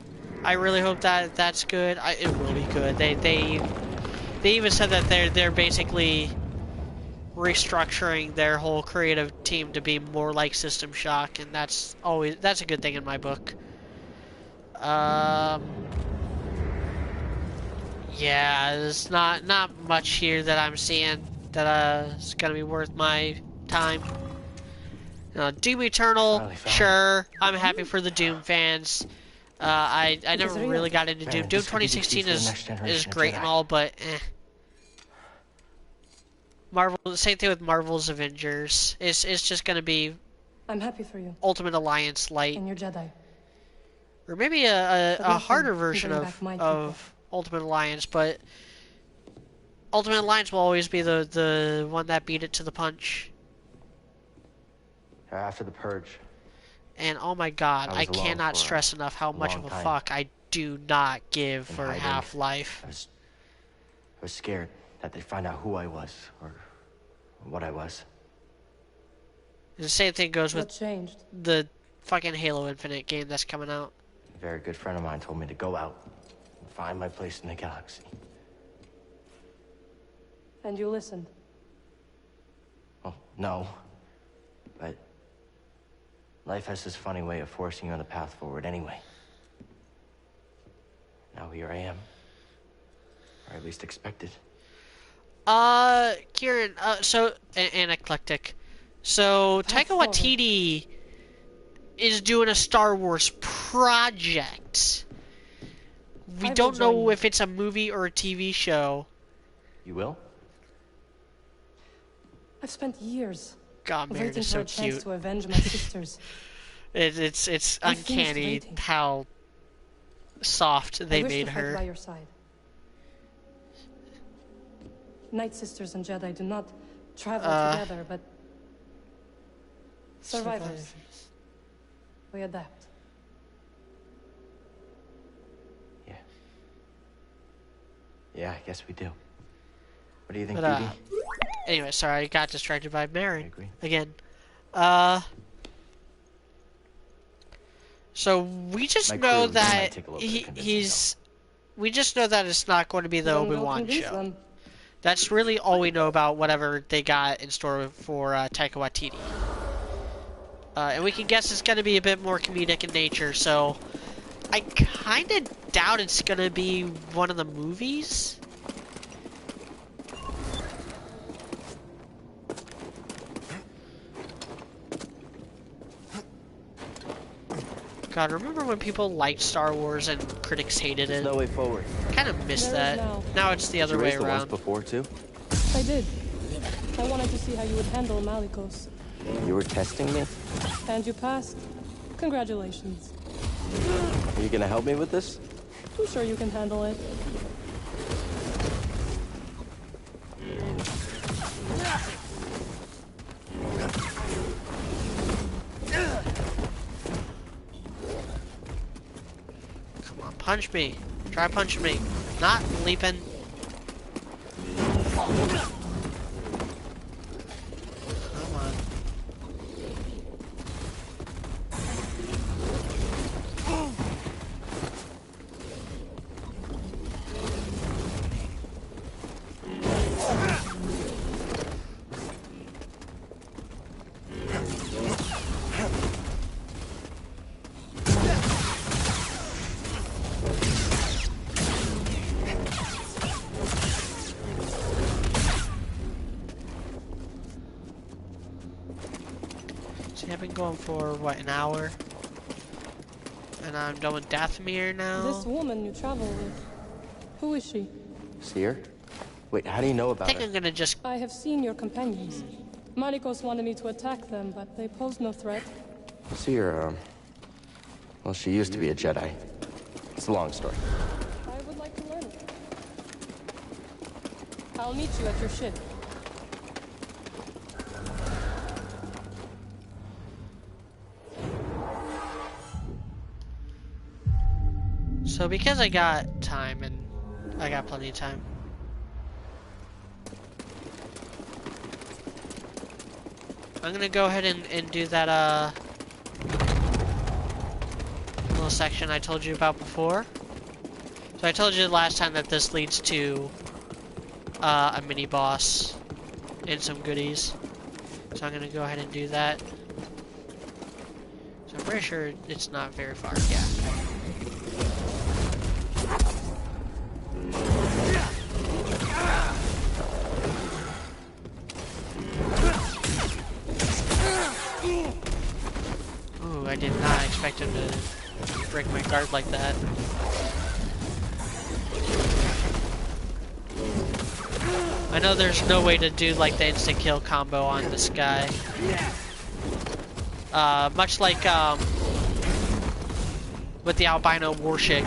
I really hope that that's good. It will be good. They even said that they're basically restructuring their whole creative team to be more like System Shock, and that's a good thing in my book. Yeah, there's not much here that I'm seeing that is gonna be worth my time. Doom Eternal, sure. I'm happy for the Doom fans. I never really got into Doom. Doom 2016 is great and all, but eh. Marvel, same thing with Marvel's Avengers. It's just gonna be. I'm happy for you. Ultimate Alliance light. And your Jedi. Or maybe a harder version of Ultimate Alliance, but Ultimate Alliance will always be the one that beat it to the punch. After the purge. And oh my god, I cannot stress enough how much of a fuck I do not give for Half-Life. I was scared that they'd find out who I was, or what I was. The same thing goes with the fucking Halo Infinite game that's coming out. A very good friend of mine told me to go out and find my place in the galaxy. And you listened? Well, no. But life has this funny way of forcing you on the path forward anyway. Now here I am. Or at least expected. Kieran, and Eclectic. So, Taika Waititi is doing a Star Wars project. We don't know if it's a movie or a TV show. You will? I've spent years waiting is for a chance to avenge my sisters. It's uncanny how soft they made her. By your side. Night Sisters and Jedi do not travel together, but survivors. We adapt. Yeah. Yeah, I guess we do. What do you think, Duty? Anyway, sorry, I got distracted by Mary again. So we just know that we just know that it's not going to be the Obi-Wan show. That's really all we know about whatever they got in store for Taika Waititi. And we can guess it's going to be a bit more comedic in nature, so I kind of doubt it's going to be one of the movies. God, remember when people liked Star Wars and critics hated it? No way forward. Kind of missed that. Now it's the other way around. Once before too? I did. I wanted to see how you would handle Malicos. You were testing me? And you passed. Congratulations. Are you gonna help me with this? I'm sure you can handle it. Punch me. Try punching me. Not leaping. Come on. I've been going for, what, an hour? And I'm done with Dathomir now? This woman you travel with, who is she? Seer? Wait, how do you know about her? I think I'm gonna just... I have seen your companions. Malicos wanted me to attack them, but they posed no threat. Seer, well, she used to be a Jedi. It's a long story. I would like to learn it. I'll meet you at your ship. So because I got time, and I got plenty of time. I'm gonna go ahead and do that, little section I told you about before. So I told you last time that this leads to a mini boss and some goodies. So I'm gonna go ahead and do that. So I'm pretty sure it's not very far. Yeah. Ooh, I did not expect him to break my guard like that. I know there's no way to do like the instant kill combo on this guy. Much like with the albino warship,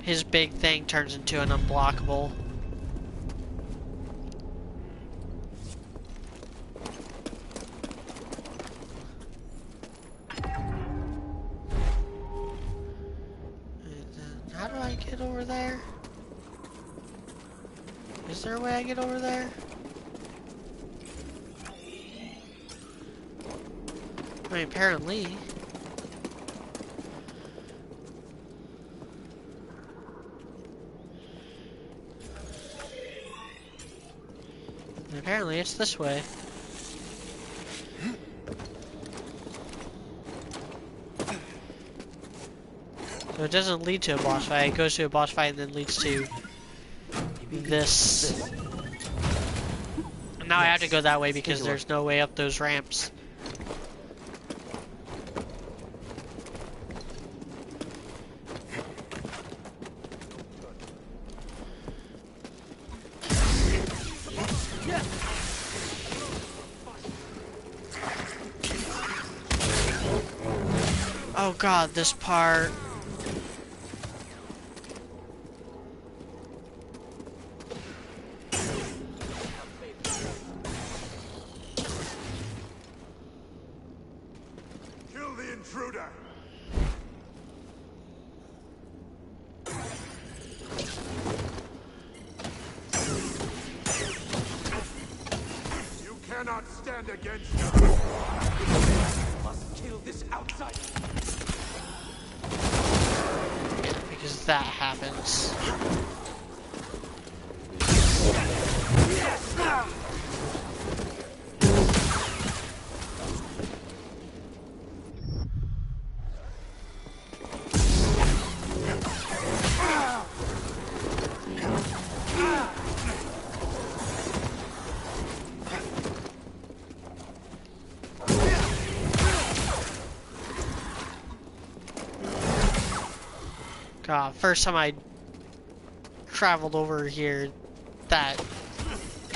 his big thing turns into an unblockable. How do I get over there? Is there a way I get over there? I mean, apparently. Apparently it's this way. So it doesn't lead to a boss fight, it goes to a boss fight and then leads to this. And now I have to go that way because there's no way up those ramps. Oh god, this part. Kill the intruder. You cannot stand against us. Must kill this outsider. Because that happens. God, first time I traveled over here, that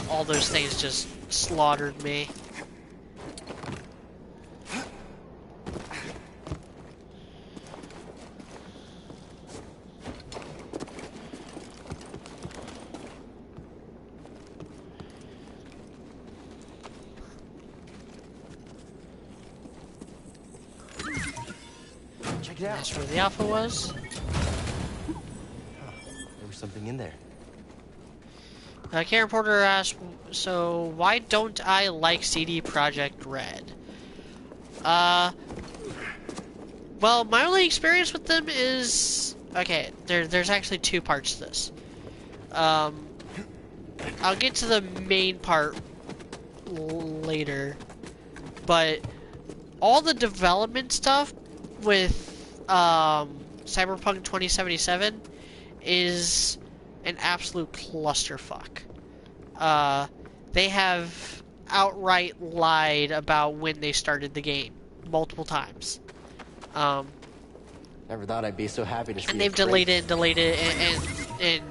all those things just slaughtered me. Check it out. That's where the alpha was. There was something in there. Karen Porter asked, so why don't I like CD Projekt Red? Well, my only experience with them is... Okay, there's actually two parts to this. I'll get to the main part later, but all the development stuff with Cyberpunk 2077 is an absolute clusterfuck. They have outright lied about when they started the game multiple times. Never thought I'd be so happy to see. And they've delayed it and delayed it, and it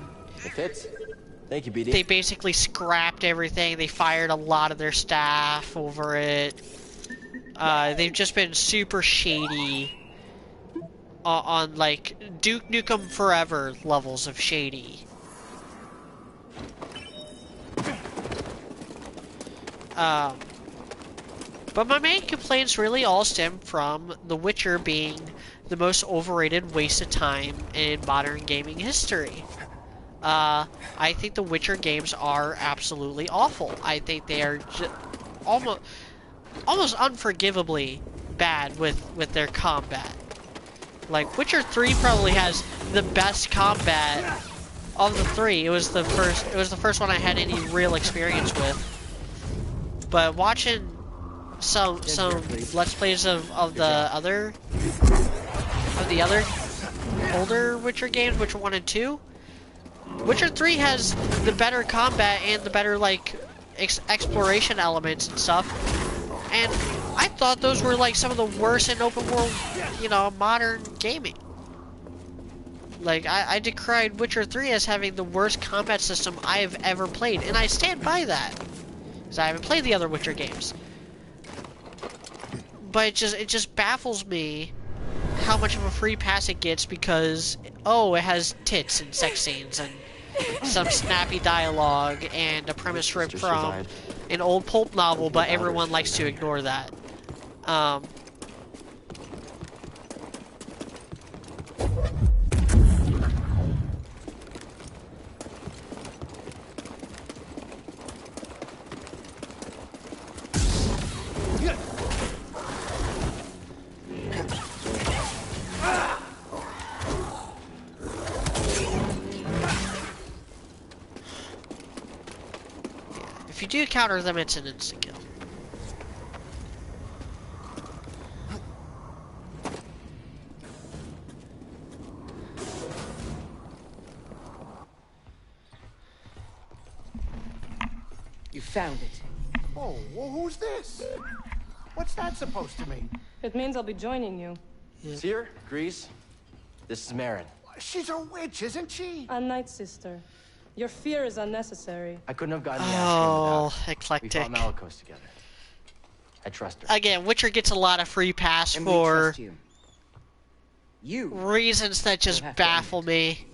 fits. Thank you, BD. They basically scrapped everything. They fired a lot of their staff over it. They've just been super shady on like Duke Nukem Forever levels of shady. But my main complaints really all stem from The Witcher being the most overrated waste of time in modern gaming history. I think the Witcher games are absolutely awful. I think they are almost unforgivably bad with their combat. Like, Witcher 3 probably has the best combat of the three. It was the first one I had any real experience with. But watching some Let's Plays of the other older Witcher games, Witcher 1 and 2, Witcher 3 has the better combat and the better, like, exploration elements and stuff. And I thought those were, like, some of the worst in open world, you know, modern gaming. Like, I decried Witcher 3 as having the worst combat system I have ever played, and I stand by that. Because I haven't played the other Witcher games. But it just baffles me how much of a free pass it gets because, oh, it has tits and sex scenes and some snappy dialogue and a premise ripped from an old pulp novel, but everyone likes to ignore that. If you do counter them, it's an instant kill. You found it. Oh, well, who's this? What's that supposed to mean? It means I'll be joining you. Seer, Grease, this is Marin. She's a witch, isn't she? A night sister. Your fear is unnecessary. I couldn't have gotten the Oh, without. eclectic. We fought Malicos together. I trust her. Again, Witcher gets a lot of free pass And for we trust you. reasons that just baffle me.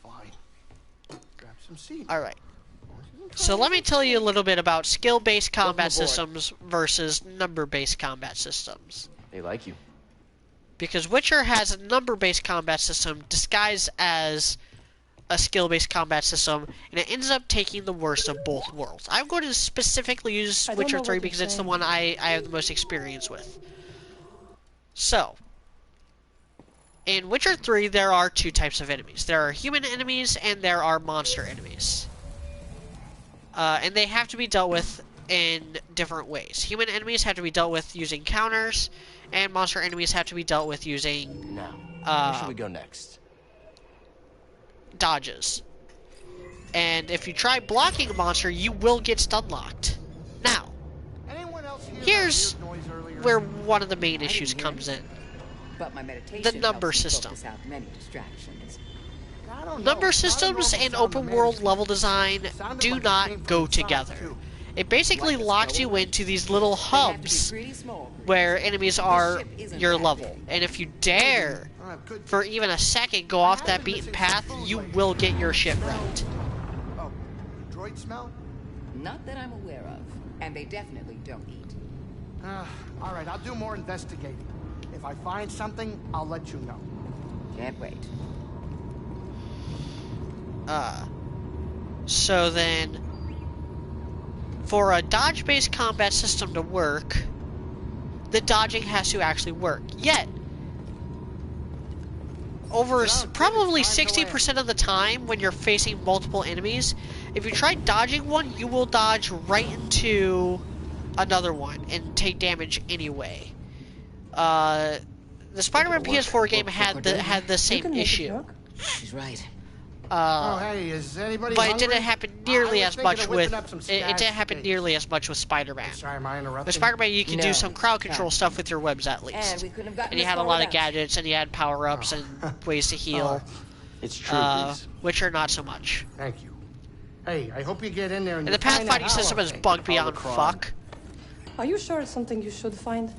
Fine. Grab some seeds. Alright. So let me tell you a little bit about skill-based combat systems versus number-based combat systems. They like you. Because Witcher has a number-based combat system disguised as a skill-based combat system, and it ends up taking the worst of both worlds. I'm going to specifically use Witcher 3 because it's the one I have the most experience with. So, in Witcher 3, there are two types of enemies. There are human enemies, and there are monster enemies. And they have to be dealt with in different ways. Human enemies have to be dealt with using counters, and monster enemies have to be dealt with using Now, where should we go next? dodges. And if you try blocking a monster, you will get stun locked. Now, here's where one of the main issues comes in. But my meditation The number helps me system. focus out many distractions. Number systems and open world level design do not go together. It basically locks you into these little hubs where enemies are your level. And if you dare, for even a second, go off that beaten path, you will get your shit wrecked. Oh, droid smell? Not that I'm aware of. And they definitely don't eat. All right, I'll do more investigating. If I find something, I'll let you know. Can't wait. So then, for a dodge-based combat system to work, the dodging has to actually work. Yet, over probably 60% of the time when you're facing multiple enemies, if you try dodging one, you will dodge right into another one and take damage anyway. The Spider-Man PS4 game had the same issue. She's right. Oh, hey, is anybody But it hungry? didn't happen nearly I as was thinking much of with whipping up some it scratch didn't happen steaks. nearly as much with Spider-Man. Sorry, am I interrupting? With Spider-Man, you can No. do some crowd control stuff with your webs at And least. we couldn't have gotten And you this had a far lot of without. gadgets, and you had power-ups and ways to heal. It's true, Grease. Which are not so much. Thank you. Hey, I hope you get in there and And the you find that pathfinding system is holotape. bugged beyond fuck. Are you sure it's something you should find?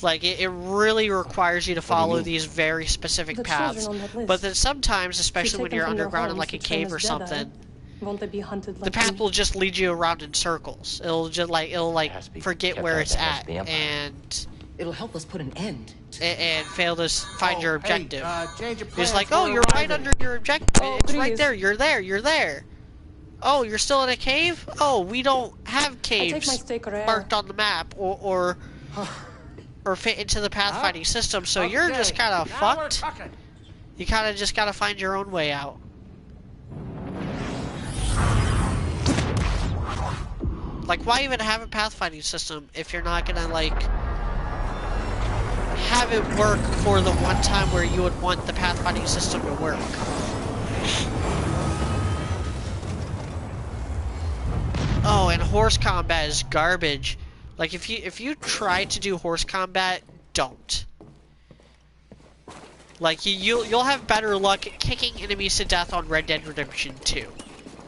Like, it really requires you to follow these very specific The paths. children on that list. But then sometimes, especially when Take them you're from their underground in homes like a to train cave as or Jedi. something, Won't they be hunted the like path you? will just lead you around in circles. It'll has to be forget kept where out it's of the hands at of the Empire. and It'll help us put an end to fail to find your Hey, objective. change of It's plans like, for oh, you're right arriving. under your objective. Oh, It's right please. there. You're there. You're there. Oh, you're still in a cave? Oh, we don't have take my caves steak rare. marked on the map or fit into the pathfinding system, so you're just kind of fucked. You kind of just gotta find your own way out. Like, why even have a pathfinding system if you're not gonna, like, have it work for the one time where you would want the pathfinding system to work? Oh, and horse combat is garbage. Like, if you try to do horse combat, don't. Like, you'll have better luck kicking enemies to death on Red Dead Redemption 2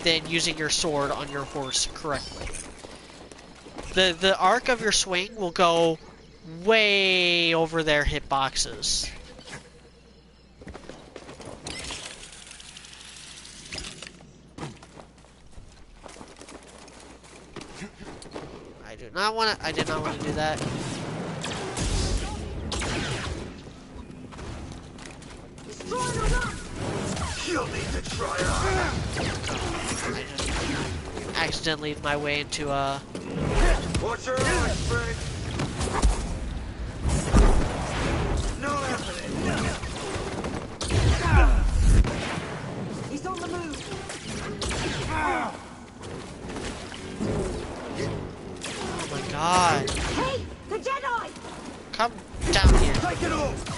than using your sword on your horse correctly. The arc of your swing will go way over their hitboxes. I did not want to do that. You'll need to try I just accidentally lead my way into a... Watch your eyes, friend. No happening. He's on the move. Oh my god. Hey, the Jedi! Come down here. Take it off.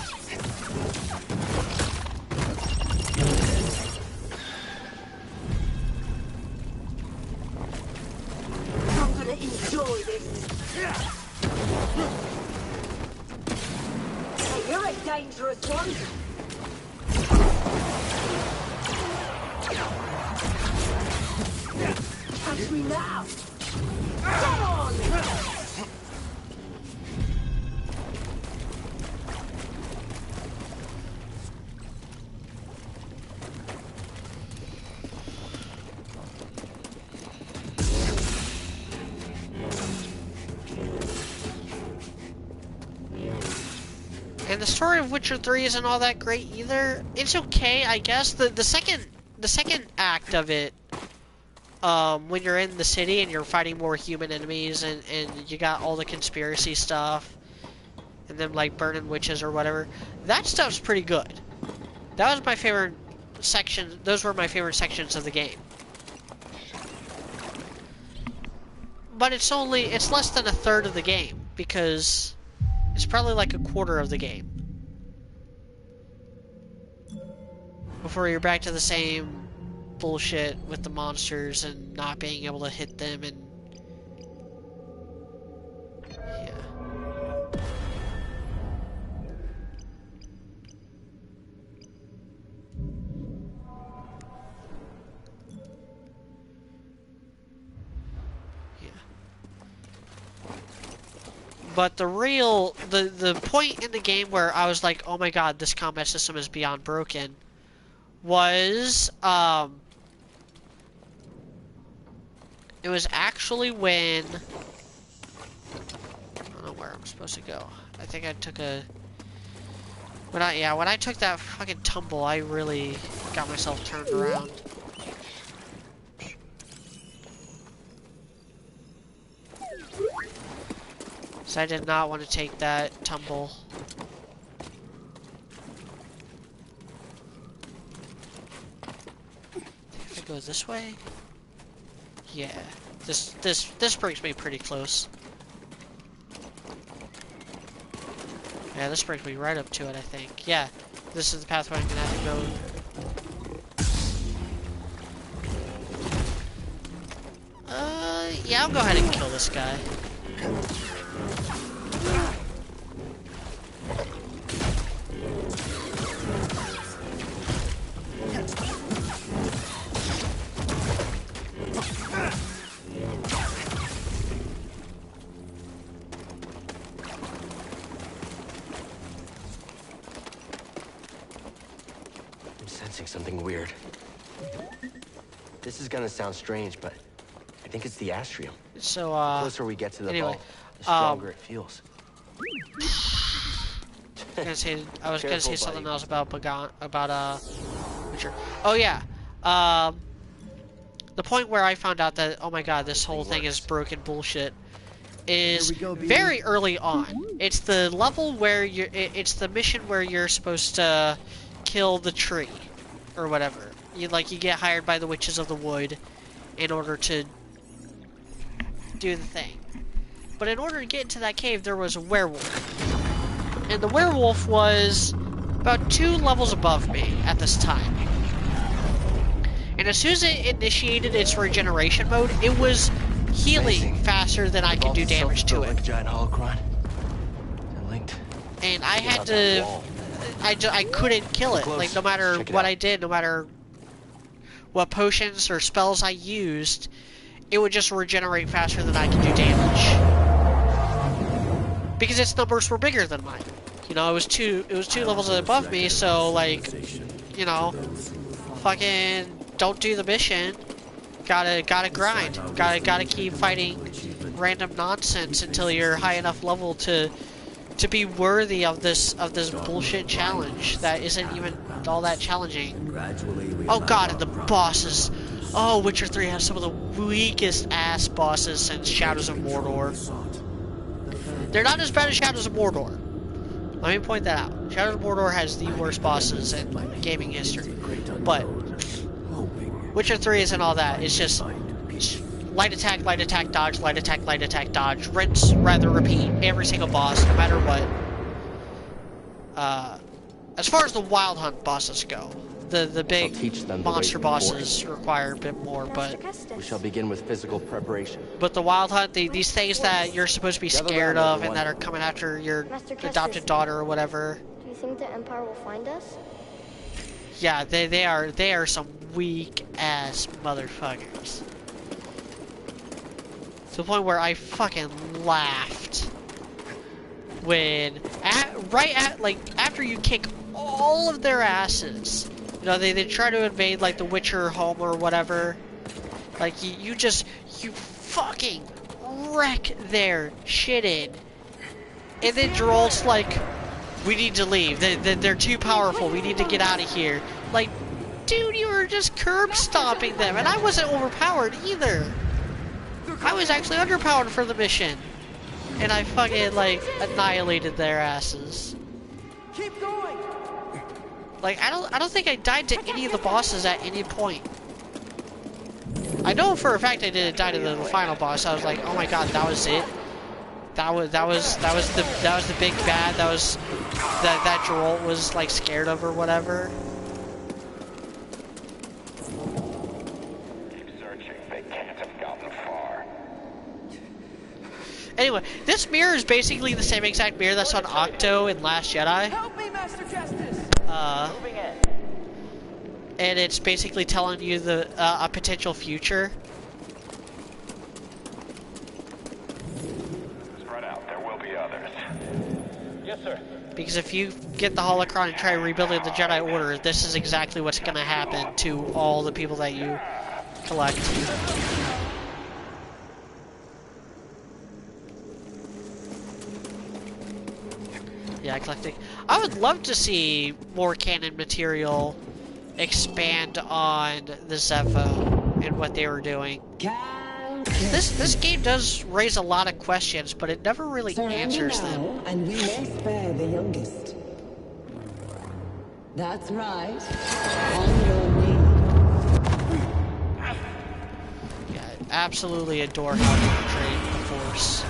I'm gonna enjoy this. Hey, you're a dangerous one. Catch me now. Get on! And the story of Witcher 3 isn't all that great either. It's okay, I guess. The second act of it, when you're in the city and you're fighting more human enemies and you got all the conspiracy stuff and them like burning witches or whatever, that stuff's pretty good. That was my favorite section. Those were my favorite sections of the game. But it's less than a third of the game because it's probably like a quarter of the game before you're back to the same bullshit with the monsters and not being able to hit them and yeah. But the point in the game where I was like, oh my god, this combat system is beyond broken, was, it was actually when, I don't know where I'm supposed to go. I think I took when I took that fucking tumble, I really got myself turned around. So I did not want to take that tumble. If I go this way? Yeah. This brings me pretty close. Yeah, this brings me right up to it, I think. Yeah. This is the pathway I'm gonna have to go. Yeah, I'll go ahead and kill this guy. I'm sensing something weird. This is gonna sound strange, but I think it's the astrium. So, the closer we get to the anyway, vault, the stronger it feels. I was gonna say something buddy. else about Witcher. Oh yeah. the point where I found out that, oh my god, this whole thing is broken bullshit, is very early on. It's the level where it's the mission where you're supposed to kill the tree, or whatever. You get hired by the witches of the wood in order to do the thing. But in order to get into that cave, there was a werewolf. And the werewolf was about 2 levels above me at this time. And as soon as it initiated its regeneration mode, it was healing faster than I could do damage to it. Like a giant holocron. And linked. And I had to... I couldn't kill it. Like, no matter what I did, no matter what potions or spells I used, it would just regenerate faster than I could do damage. Because its numbers were bigger than mine. You know, it was two levels above me, so, like, you know, fucking don't do the mission. Gotta grind. Gotta keep fighting random nonsense until you're high enough level to be worthy of this bullshit challenge that isn't even all that challenging. Oh god, and the bosses. Oh, Witcher 3 has some of the weakest ass bosses since Shadows of Mordor. They're not as bad as Shadows of Mordor. Let me point that out. Shadows of Mordor has the worst bosses in gaming history. But Witcher 3 isn't all that. It's just light attack, dodge, light attack, dodge. Rinse, rather repeat every single boss, no matter what. As far as the Wild Hunt bosses go, the big monster bosses require a bit more, but we shall begin with physical preparation. But the Wild Hunt, these things that you're supposed to be scared of and that are coming after your adopted daughter or whatever. Do you think the Empire will find us? Yeah, they are some weak ass motherfuckers. To the point where I fucking laughed when after you kick all of their asses, you know, they try to invade like the Witcher home or whatever. Like you fucking wreck their shit in, and then Geralt's like, we need to leave. They're too powerful. We need to get out of here. Like, dude, you were just curb stomping them, and I wasn't overpowered either. I was actually underpowered for the mission, and I fucking like annihilated their asses. Keep going. Like, I don't think I died to any of the bosses at any point. I know for a fact I didn't die to the final boss. I was like, oh my god, that was it. That was the big bad. That Geralt was like scared of or whatever. Keep searching. They can't have gotten far. Anyway, this mirror is basically the same exact mirror that's on Octo in Last Jedi. Help me, Master Justice. Moving in. And it's basically telling you a potential future. Spread out. There will be others. Yes, sir. Because if you get the holocron and try rebuilding the Jedi Order, this is exactly what's going to happen to all the people that you collect. Yeah, collecting. I would love to see more canon material expand on the Zepho and what they were doing. This game does raise a lot of questions, but it never really answers them. And we may spare the youngest. That's right. On your knee. Yeah, I absolutely adore how they portray the Force.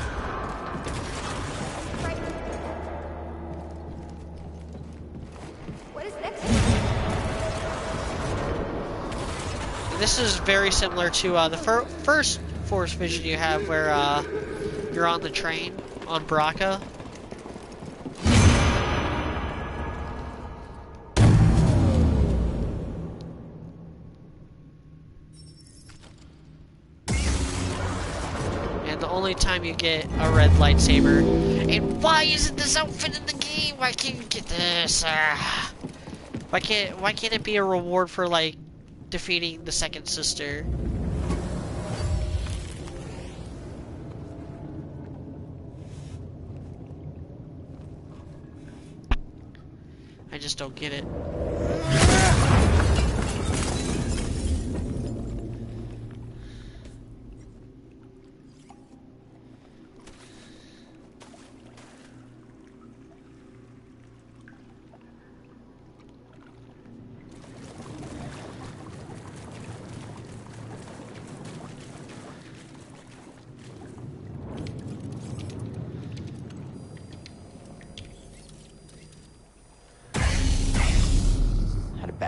What is next? This is very similar to the first Force vision you have where you're on the train on Braca. And the only time you get a red lightsaber. And why isn't this outfit in the game? Why can't you get this? Why can't it be a reward for like defeating the second sister? I just don't get it.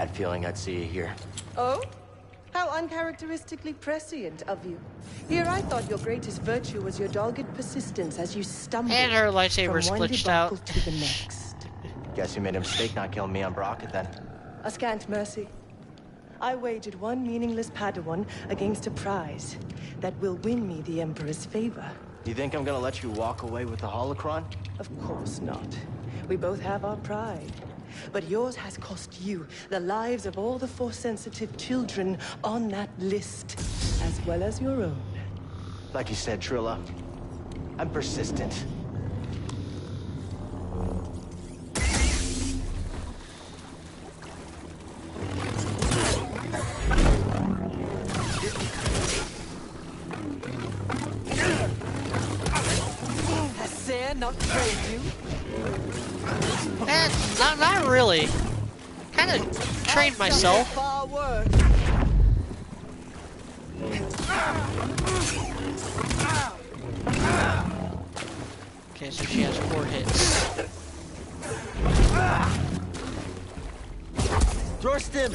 bad feeling I'd see you here. Oh? How uncharacteristically prescient of you. Here I thought your greatest virtue was your dogged persistence as you stumbled And her lightsaber's from one glitched debacle out. to the next. Guess you made a mistake not killing me on Baraka then. A scant mercy. I wagered one meaningless Padawan against a prize that will win me the Emperor's favor. You think I'm gonna let you walk away with the holocron? Of course not. We both have our pride. But yours has cost you the lives of all the Force-sensitive children on that list, as well as your own. Like you said, Trilla, I'm persistent. Has Sare not trained you? Not really. Kind of trained myself. Far worse. Okay, so she has 4 hits. Thrust him!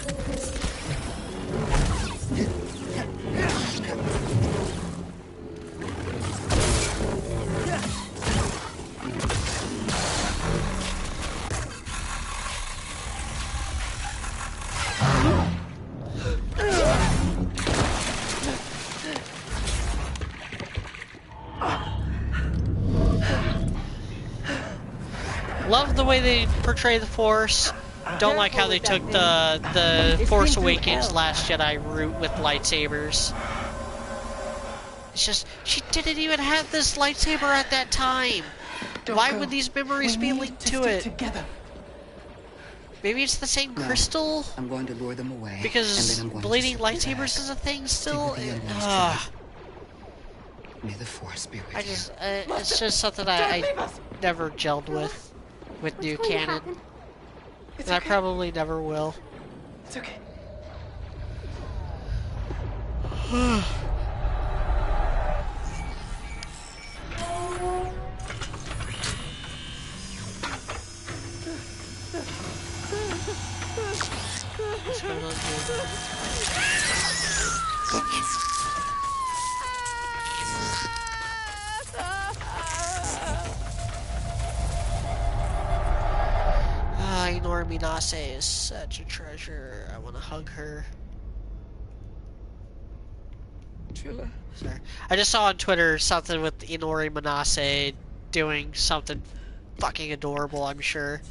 Love the way they portray the Force. Don't like how they took the Force Awakens Last Jedi route with lightsabers. It's just, she didn't even have this lightsaber at that time. Why would these memories be linked to it? Together. Maybe it's the same crystal? I'm going to lure them away. Because and then I'm going bleeding to circle lightsabers back. is a thing still? Stay with the young ones, May the Force be with I just, it's just something I never gelled with new canon. And I probably never will. It's okay. What's going on here? Inori Minase is such a treasure. I want to hug her. Trilla. Sorry. I just saw on Twitter something with Inori Minase doing something fucking adorable, I'm sure.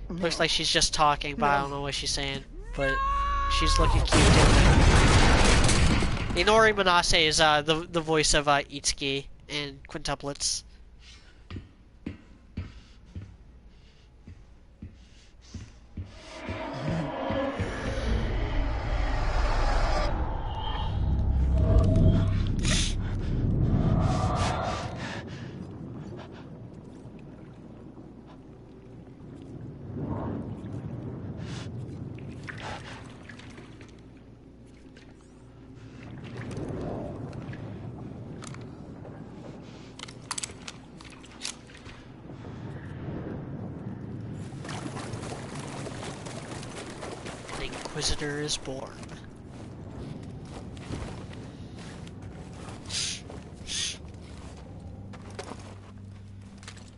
Looks like she's just talking, but I don't know what she's saying. But she's looking cute. Inori Minase is the voice of Itsuki in Quintuplets. Inquisitor is born.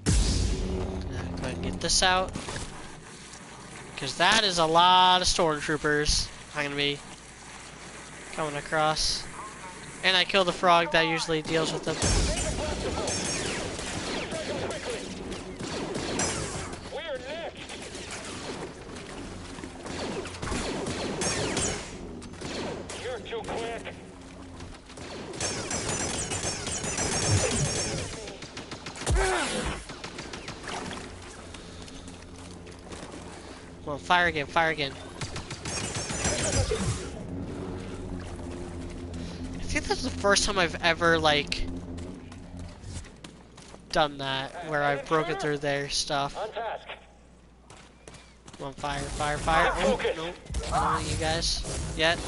Go ahead and get this out. Because that is a lot of stormtroopers I'm gonna be coming across. And I killed the frog that usually deals with them. Well, fire again, fire again. I think that's the first time I've ever, like, done that, where I've broken through their stuff. Come on, fire, fire, fire. Oh, nope. I don't want you guys yet.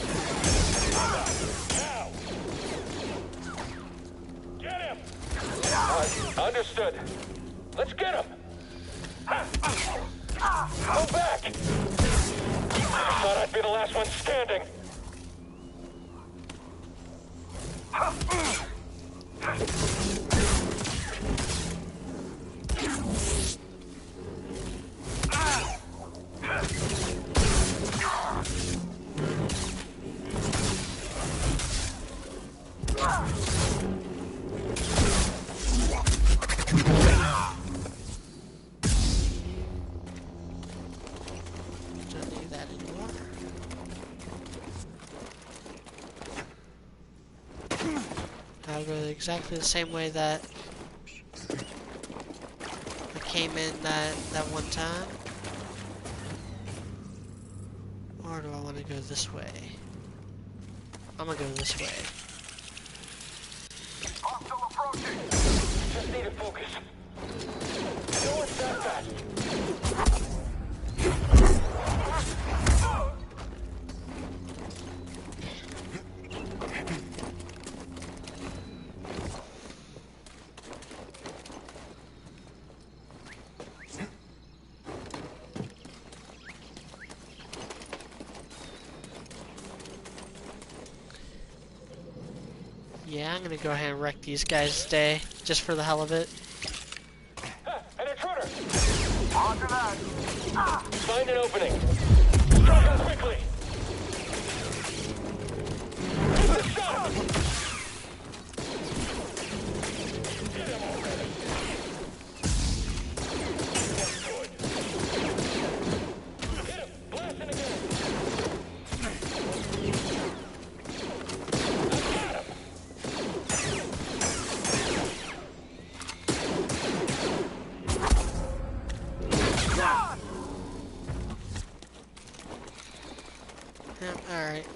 Get him! Understood. Let's get him! Go back! the last one standing. Don't need that anymore. I'll go exactly the same way that I came in that one time. Or do I want to go this way? I'm gonna go this way. Hostile approaching. Just need to focus. No one's that fast. Yeah, I'm gonna go ahead and wreck these guys today, just for the hell of it. An intruder! Roger that. Find an opening. Strike us quickly! Take the shot! Hit him already! Good. Hit him! Blasting again! Alright.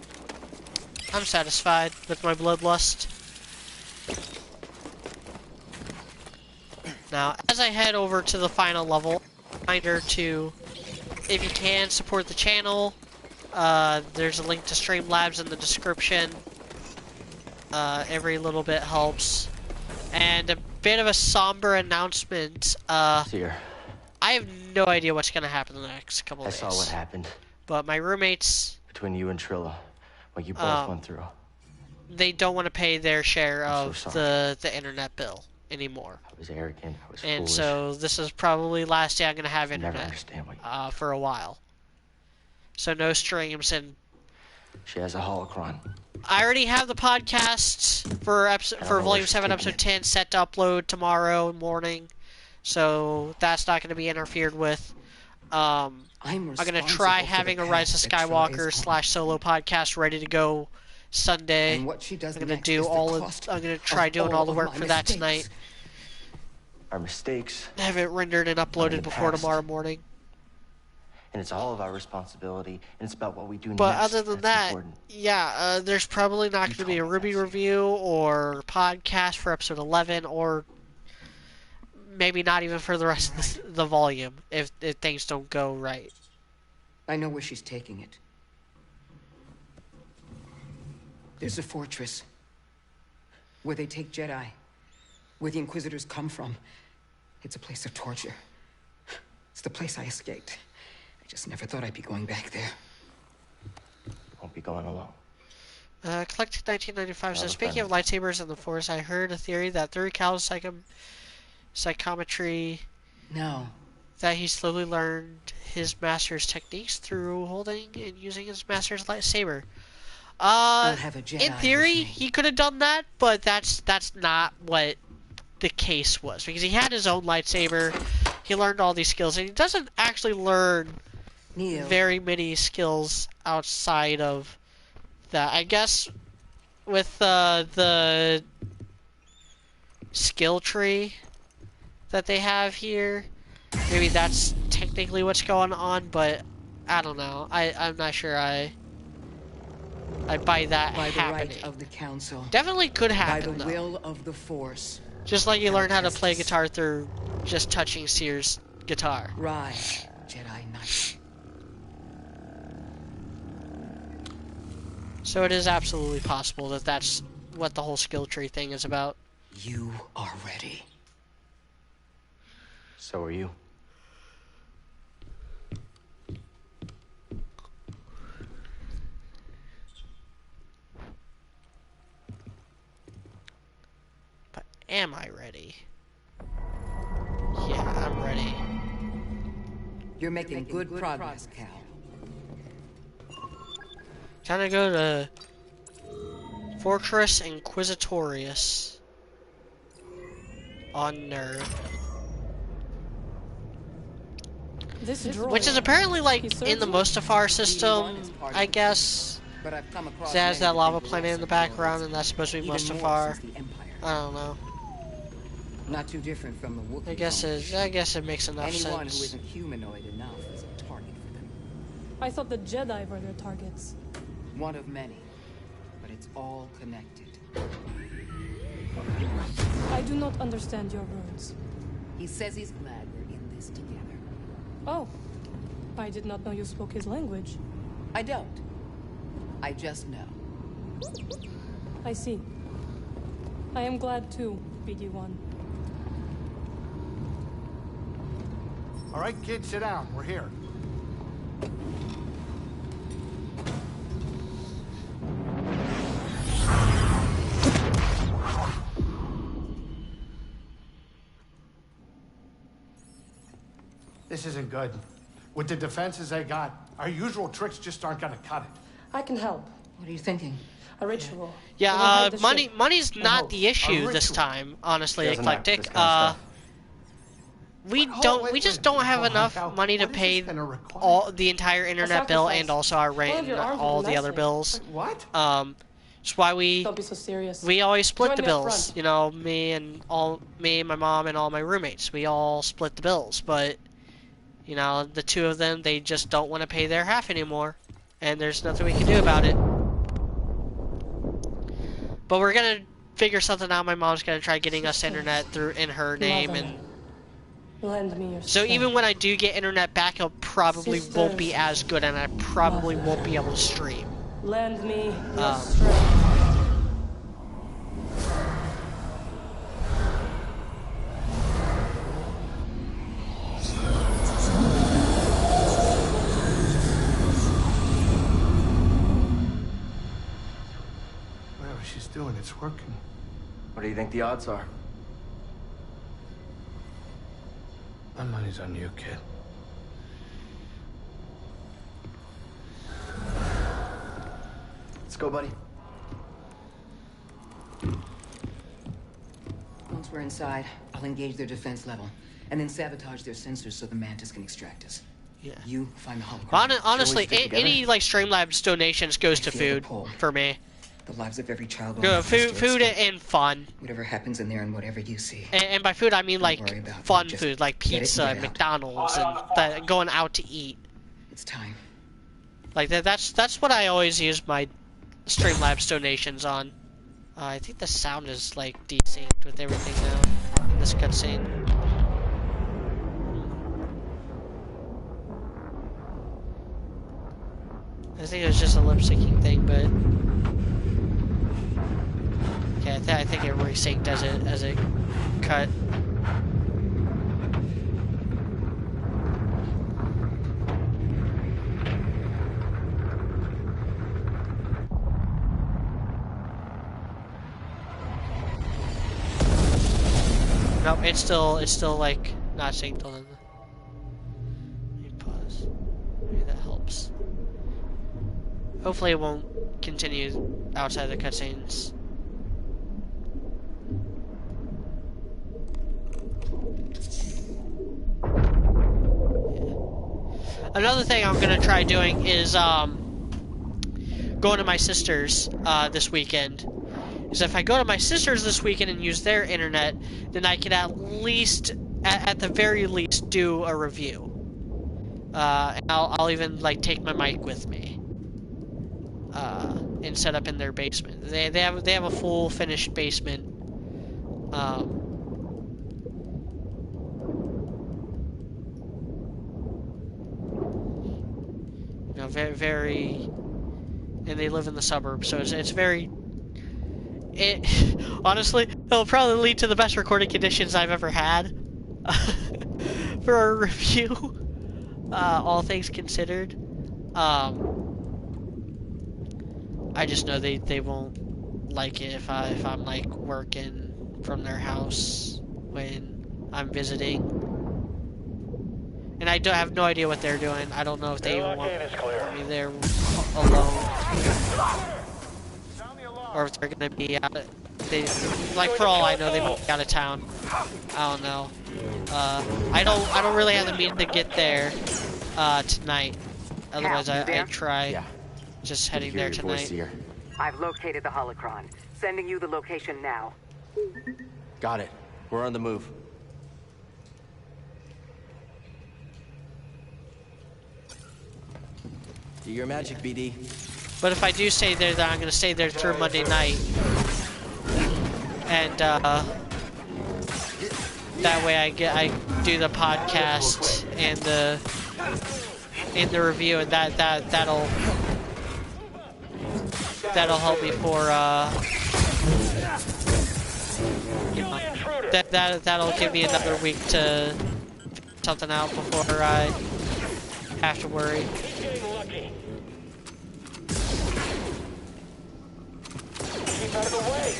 I'm satisfied with my bloodlust. Now, as I head over to the final level, reminder to, if you can, support the channel. There's a link to Streamlabs in the description. Every little bit helps. And a bit of a somber announcement. Here. I have no idea what's going to happen in the next couple of days. I saw what happened. But my roommates... Between you and Trilla, what you both went through. They don't want to pay their share I'm of so sorry. the internet bill anymore. I was arrogant, I was And foolish. so this is probably the last day I'm going to have Never internet understand what for a while. So no streams, and she has a holocron. I already have the podcasts for Volume 7, Episode 10 set to upload tomorrow morning. So that's not going to be interfered with. I'm going to try having a Rise of Skywalker / solo podcast ready to go Sunday. And what she does I'm going to next do is the all of. cost I'm going to try of doing all all the of work my for that mistakes. tonight. Our mistakes. Have it rendered and uploaded before past. tomorrow morning. And it's all of our responsibility, and it's about what we do But next. other than that's that, important. yeah, there's probably not going to be a Ruby review or podcast for episode 11, or maybe not even for the rest of the volume if things don't go right. I know where she's taking it. There's a fortress where they take Jedi, where the Inquisitors come from. It's a place of torture. It's the place I escaped. I just never thought I'd be going back there. Won't be going alone. Collected 1995 says, speaking of lightsabers and the Force, I heard a theory that through Cal's psychometry, No. that he slowly learned his master's techniques through holding and using his master's lightsaber. have a Jedi In theory, he could have done that, but that's not what the case was, because he had his own lightsaber. He learned all these skills, and he doesn't actually learn very many skills outside of that. I guess with the skill tree that they have here, maybe that's technically what's going on, but I don't know. I'm not sure I buy that By the happening. right of the Council. Definitely could happen, By the though. will of the Force. Just like you learn how to play guitar through just touching Seer's guitar. Rise, Jedi Knight. So it is absolutely possible that that's what the whole skill tree thing is about. You are ready. So are you. You're making good progress, Cal. Time to go to Fortress Inquisitorius on Nerve. Which is apparently like in the Mustafar system, I guess. It has that lava planet in the background, and that's supposed to be Mustafar. I don't know. Not too different from the Wookiees. I guess it makes enough Anyone sense. who isn't humanoid enough is a target for them. I thought the Jedi were their targets. One of many, but it's all connected. I do not understand your words. He says he's glad we're in this together. Oh, I did not know you spoke his language. I don't. I just know. I see. I am glad too, BD-1. All right, kids, sit down. We're here. This isn't good. With the defenses they got, our usual tricks just aren't gonna cut it. I can help. What are you thinking? A ritual. Yeah, money's not the issue this time, honestly, Eclectic. We just don't have enough money to pay all the entire internet bill and also our rent and all the other bills. What? That's why we Don't be so serious. we always split the Join me up bills. front. You know, me, my mom, and all my roommates. We all split the bills, but you know, the two of them, they just don't want to pay their half anymore, and there's nothing we can do about it. But we're gonna figure something out. My mom's gonna try getting us internet in her name, and Lend me your so strength. even when I do get internet back, it probably won't be as good, and I probably won't be able to stream. Lend me your strength. Whatever she's doing, it's working. What do you think the odds are? My money's on you, kid. Let's go, buddy. Once we're inside, I'll engage their defense level, and then sabotage their sensors so the Mantis can extract us. Yeah. You find the hologram. Honestly, any like Streamlabs donations goes to food for me. The lives of every child. Go food and fun. Whatever happens in there and whatever you see. And by food I mean like fun food, like pizza and McDonald's and going out to eat. It's time. Like that's what I always use my Streamlabs donations on. I think the sound is like desynced with everything now in this cutscene. I think it was just a lip syncing thing, but okay, I think it resynced as it cut. Nope, it's still like not synced on. Let me pause. Maybe that helps. Hopefully it won't continue outside the cutscenes. Yeah. Another thing I'm gonna try doing is going to my sister's this weekend. Is if I go to my sister's this weekend and use their internet, then I can at least, at the very least, do a review. And I'll even like take my mic with me, and set up in their basement. They have a full finished basement. You know, very, and they live in the suburbs, so it's very. Honestly, it'll probably lead to the best recording conditions I've ever had for a review, all things considered. I just know they won't like it if I'm like working from their house when I'm visiting. And I have no idea what they're doing. I don't know if they even want me there alone. Or if they're gonna be out like for all I know, they might be out of town. I don't know. I don't really have the means to get there tonight. Otherwise, I'd try just heading there tonight. I've located the holocron. Sending you the location now. Got it. We're on the move. Do your magic, BD. But if I do stay there, then I'm gonna stay there through Monday night, and that way I do the podcast and the review, and that'll help me for that'll give me another week to figure something out before I have to worry. Keep out of the way.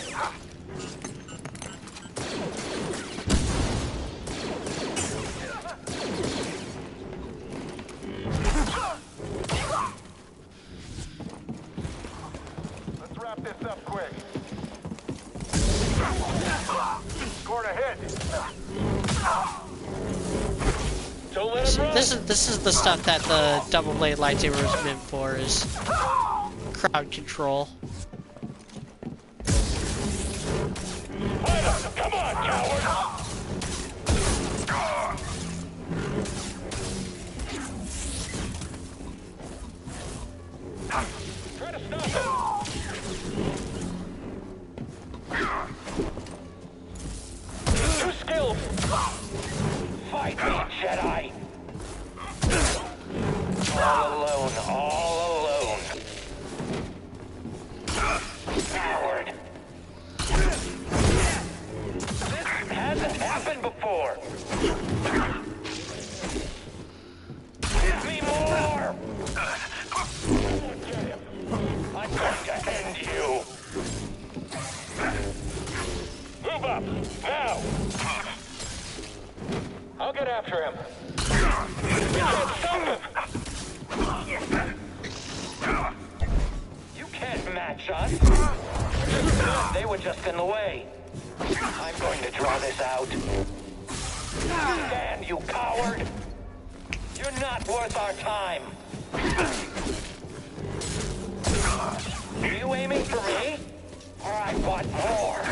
Let's wrap this up quick. Scored ahead. This is the stuff that the double blade lightsaber is meant for, is crowd control. Come on, coward! Try to stop him! Too skilled! Fight me, Jedi! All alone, all alone. Coward! Hasn't happened before. Give me more. Get him. I'm going to end you. Move up now. I'll get after him. You can't stop him. You can't match us. They were just in the way. I'm going to draw this out. Stand, you coward! You're not worth our time. Are you aiming for me? Or I want more?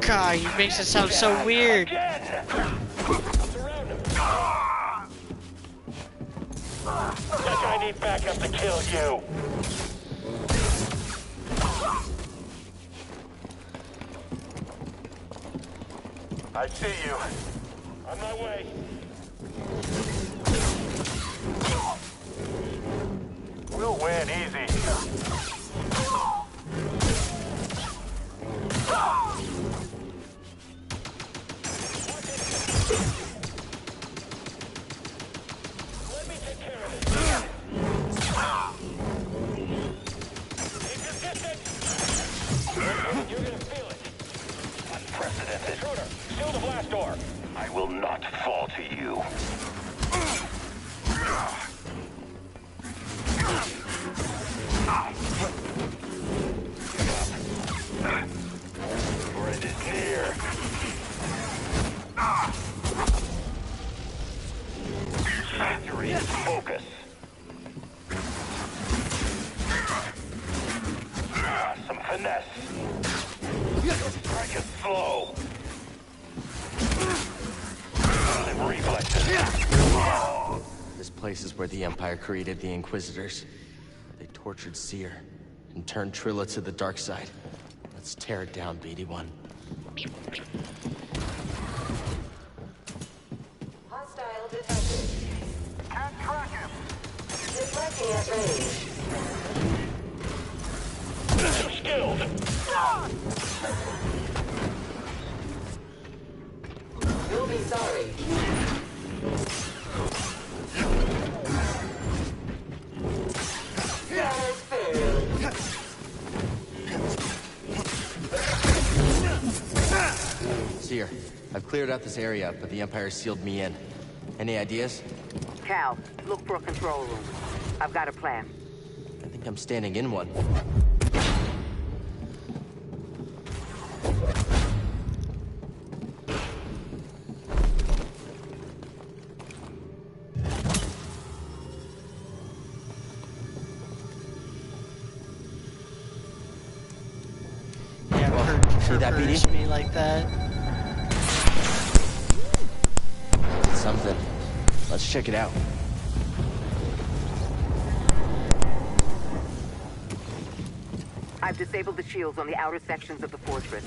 God, he makes it sound so weird. Surround him. I think I need backup to kill you. I see you. On my way. We'll win easy. Let me take care of it. Keep your distance. You're gonna feel it. Unprecedented. Intruder, seal the blast door. I will not fall to you. For it is near. Victory is focus. Some finesse. Strike it slow. Reflexes. This place is where the Empire created the Inquisitors. They tortured Seer and turned Trilla to the dark side. Let's tear it down, BD-1. Hostile detected. Can't track him. Deflecting at range. Too skilled. You'll be sorry. Scanners failed. Seer, I I've cleared out this area, but the Empire sealed me in. Any ideas? Cal, look for a control room. I've got a plan. I think I'm standing in one. See that, BD? Me like that. Something. Let's check it out. I've disabled the shields on the outer sections of the fortress.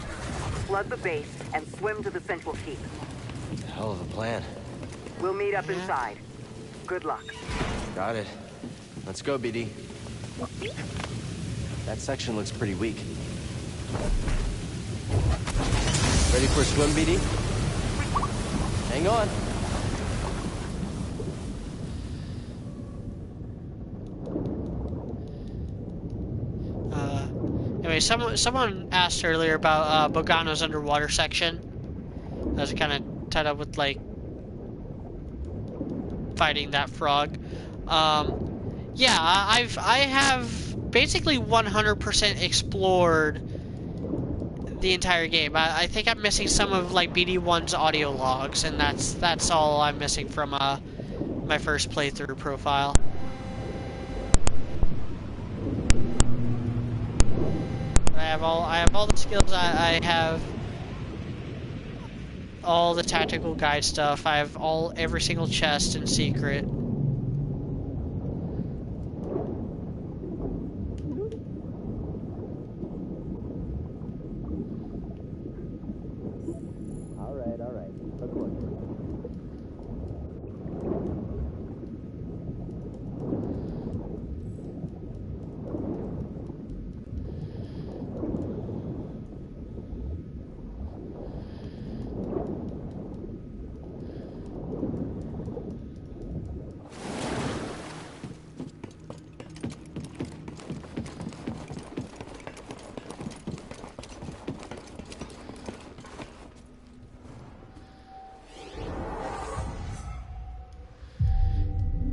Flood the base and swim to the central keep. Hell of a plan. We'll meet up inside. Good luck. Got it. Let's go, BD. That section looks pretty weak. Ready for a swim, BD? Hang on. Anyway, someone asked earlier about Bogano's underwater section. That was kind of tied up with, like, fighting that frog. Yeah, I have basically 100% explored the entire game. I think I'm missing some of like BD1's audio logs, and that's all I'm missing from my first playthrough profile. I have all the skills. I have all the tactical guide stuff. I have every single chest and secret. All right. Let's work.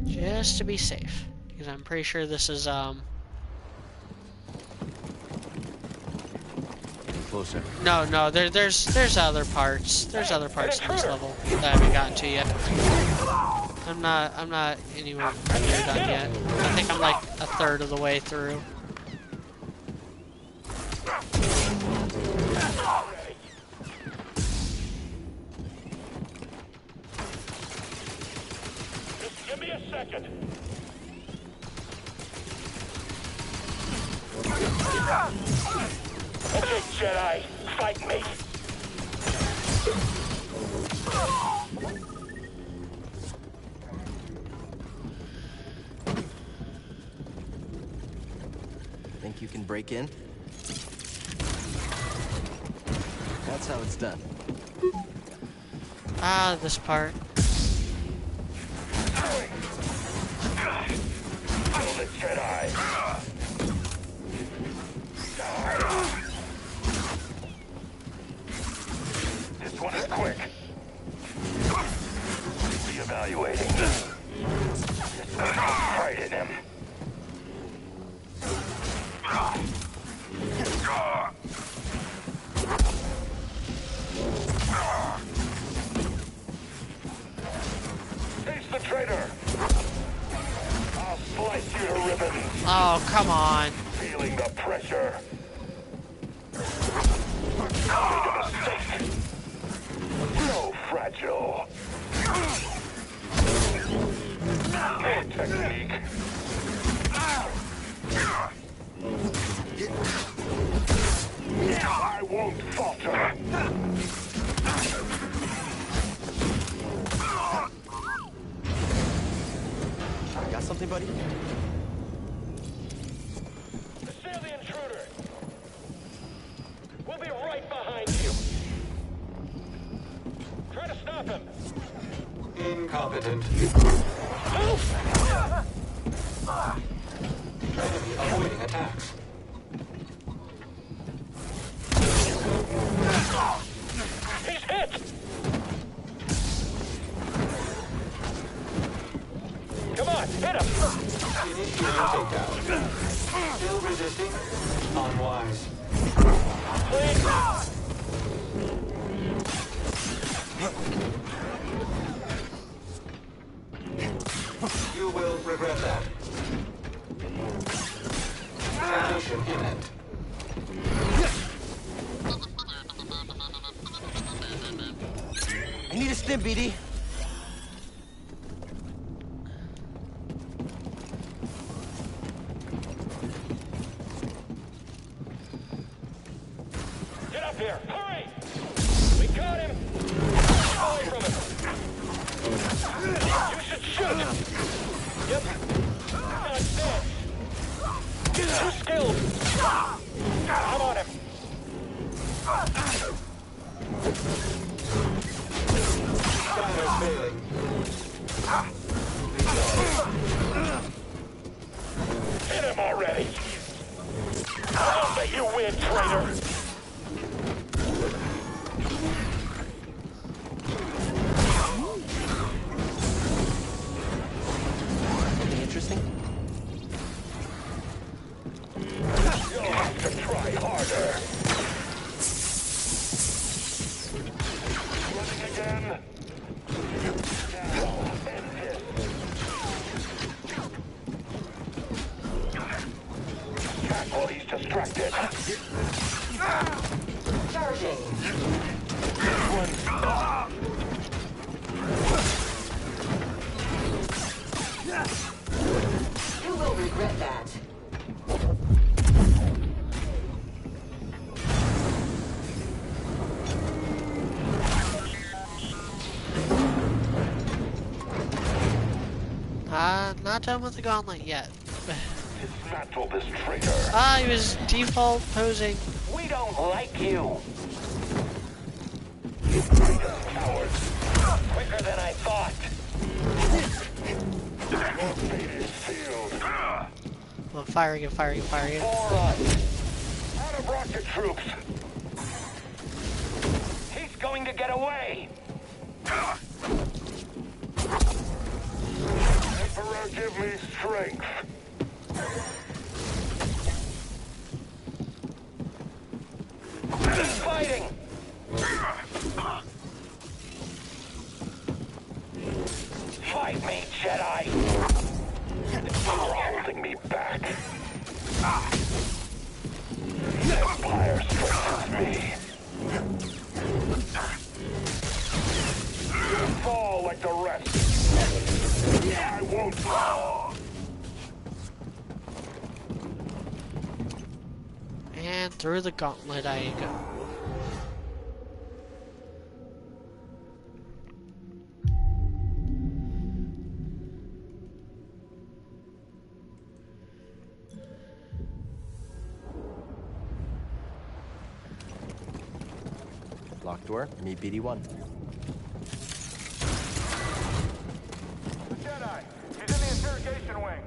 Just to be safe, because I'm pretty sure this is Getting closer. No, there's other parts. There's other parts in this level that I haven't gotten to yet. I'm not anywhere near done yet. I think I'm like a third of the way through. Just give me a second. Okay, Jedi, fight me. Think you can break in? That's how it's done. Ah, this part. Kill the Jedi. This one is quick. Reevaluating. This one has pride in him. He's the traitor. I'll slice you to ribbons. Oh, come on. Feeling the pressure. Make a mistake. So fragile. More technique. I won't falter. Got something, buddy? Assail the intruder. We'll be right behind you. Try to stop him. Incompetent. Enemy avoiding attacks. He's hit. Hit him! Initiating takedown. Still resisting? Unwise. Please! You will regret that. Detonation imminent. I need a stim, BD. Get up here! Hurry! We got him! Away from him! You should shoot! Yep. That's it! Too skilled! I'm on him! Scanners failing. Hit him already! I'll let you win, traitor! Anything interesting? You'll have to try harder! Running again? Now, end this. Attack while he's distracted. Charging. You will regret that. Not done with the gauntlet yet. Dismantle this traitor. He was default posing. We don't like you. Cowards. Quicker than I thought. Your fate is sealed. Well, firing it. For us. Out of rocket troops. He's going to get away. Emperor, give me strength. He's fighting. Fight me, Jedi. You're holding me back. The Empire strengthens me. You fall like the rest. I won't fall. And through the gauntlet I go. Locked door, meet BD1. The Jedi! He's in the interrogation wing!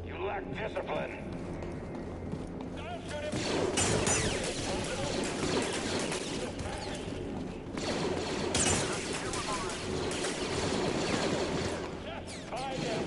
You lack discipline! Don't shoot him! Find him!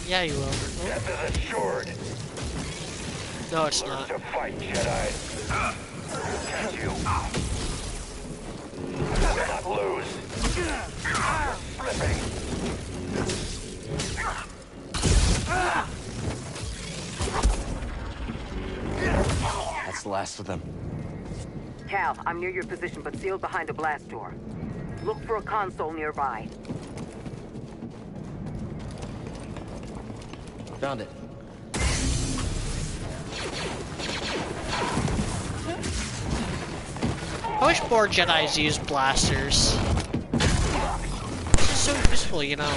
Yeah, you will. Death is assured. No, it's Learn not. to fight, Jedi. Catch you. Will not lose. You're slipping. That's the last of them. Cal, I'm near your position, but sealed behind a blast door. Look for a console nearby. Found it. I wish more Jedis use blasters. It's just so useful, you know.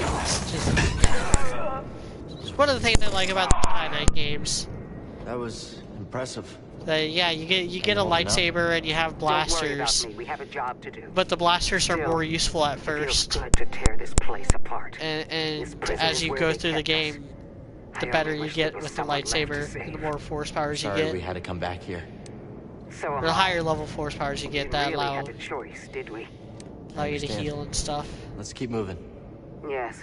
It's one of the things I like about the Jedi Knight games. That was impressive. Yeah, you get a lightsaber and you have blasters. Don't worry about me. We have a job to do. But the blasters are more useful at first. It feels good to tear this place apart. And as you go through the game, the better you get with the lightsaber, and the more force powers you get. Sorry we had to come back here. So the higher level force powers you get, that really allow had a choice, did we? Allow you to heal and stuff. Let's keep moving. Yes.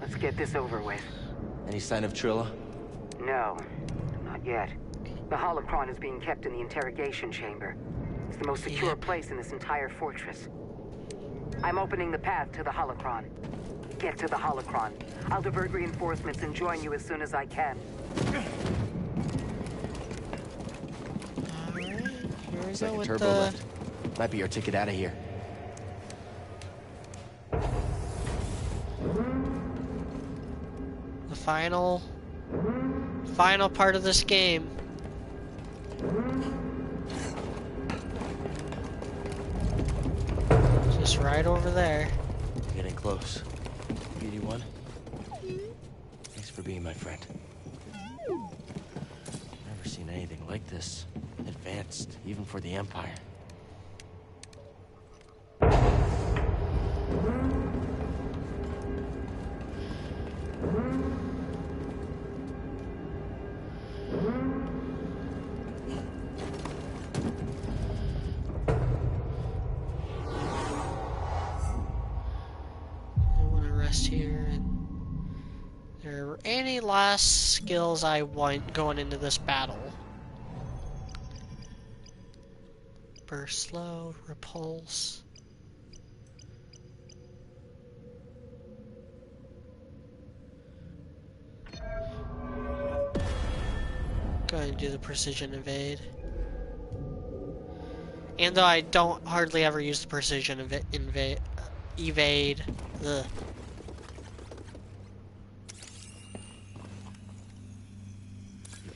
Let's get this over with. Any sign of Trilla? No, not yet. The holocron is being kept in the interrogation chamber. It's the most secure place in this entire fortress. I'm opening the path to the holocron. Get to the holocron. I'll divert reinforcements and join you as soon as I can. Alright, here we It's go like a with turbo lift. Might be our ticket out of here. the final part of this game. Just right over there. Getting close. BD1. Thanks for being my friend. Never seen anything like this. Advanced, even for the Empire. Here, and there are any last skills I want going into this battle. Burst slow, repulse. Go ahead and do the precision evade. And though I don't hardly ever use the precision evade. Ugh.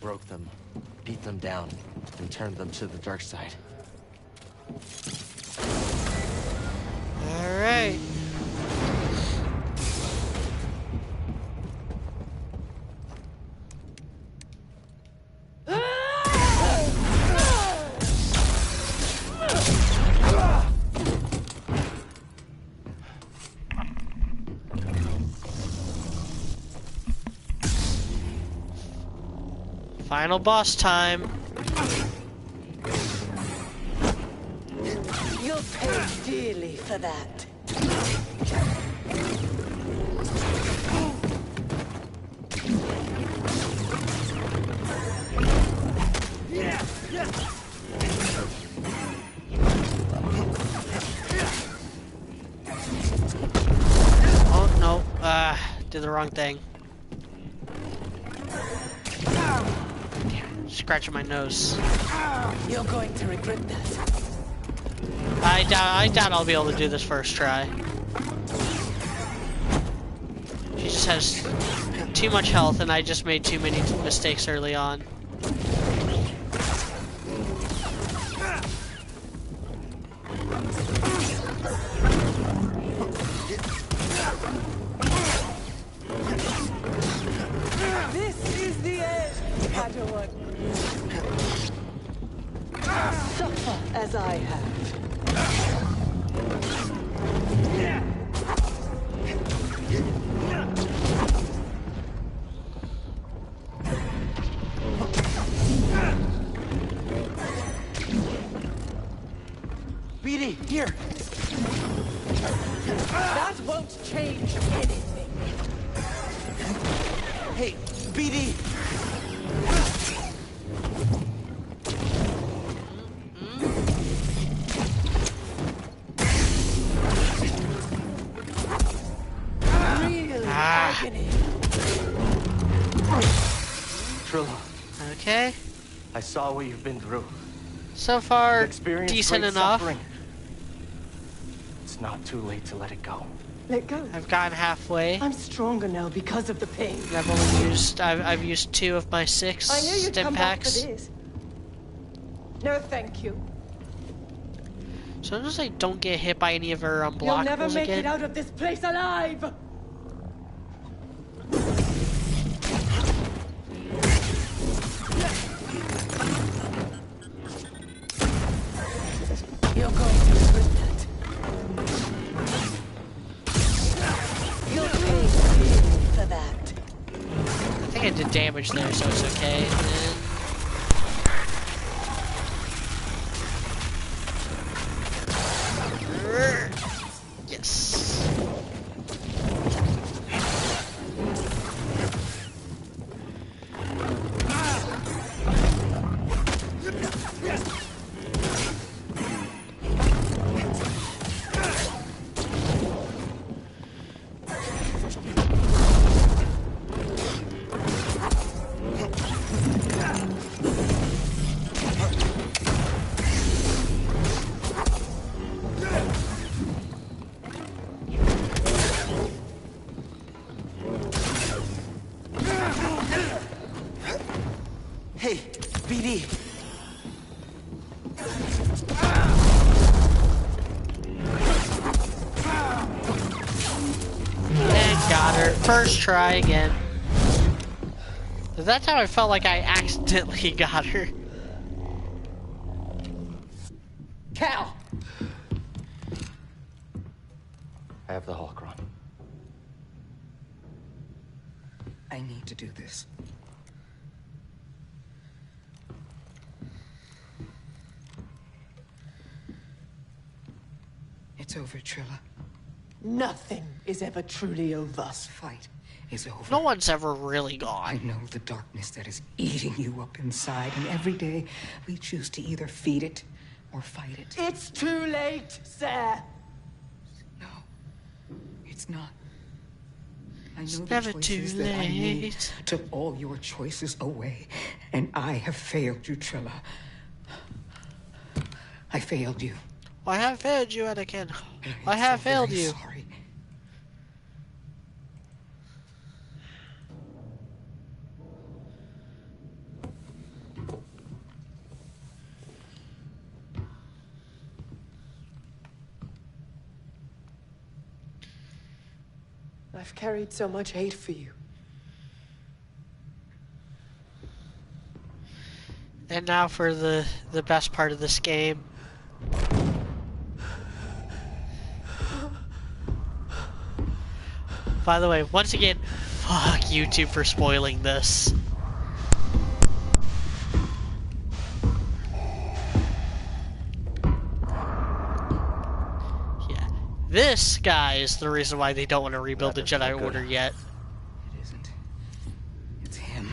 Broke them, beat them down, and turned them to the dark side. All right. Final boss time. You'll pay dearly for that. Oh no, did the wrong thing. Scratching my nose. You're going to regret that. I doubt I'll be able to do this first try. She just has too much health, and I just made too many mistakes early on. This is the end, Padawan. Suffer as I have. BD, here! That won't change anything. Hey, BD! Trilla. Okay. I saw what you've been through. So far, Experienced decent great enough. suffering. It's not too late to let it go. Let go. I've gotten halfway. I'm stronger now because of the pain. I've used 2 of my 6 I knew you'd stim come back for packs. this. No, thank you. So long as I don't get hit by any of her unblockables You'll never make again. it out of this place alive! You're going to regret that. You'll pay for that. I think I did damage there, so it's okay. And then... Yes. Hey, BD. And got her. First try again. That's how I felt like I accidentally got her. Cal! I have the holocron. I need to do this. It's over, Trilla. Nothing is ever truly over. This fight is over. No one's ever really I gone. know the darkness that is eating you up inside, and every day we choose to either feed it or fight it. It's too late, sir. No, it's not. I know It's the never choices too that I made late. took all your choices away, and I have failed you, Trilla. I failed you. I have failed you, Anakin. I I'm have so failed very you. Sorry. I've carried so much hate for you. And now for the best part of this game. By the way, once again, fuck YouTube for spoiling this. Yeah. This guy is the reason why they don't want to rebuild the Jedi Order yet. It isn't. It's him.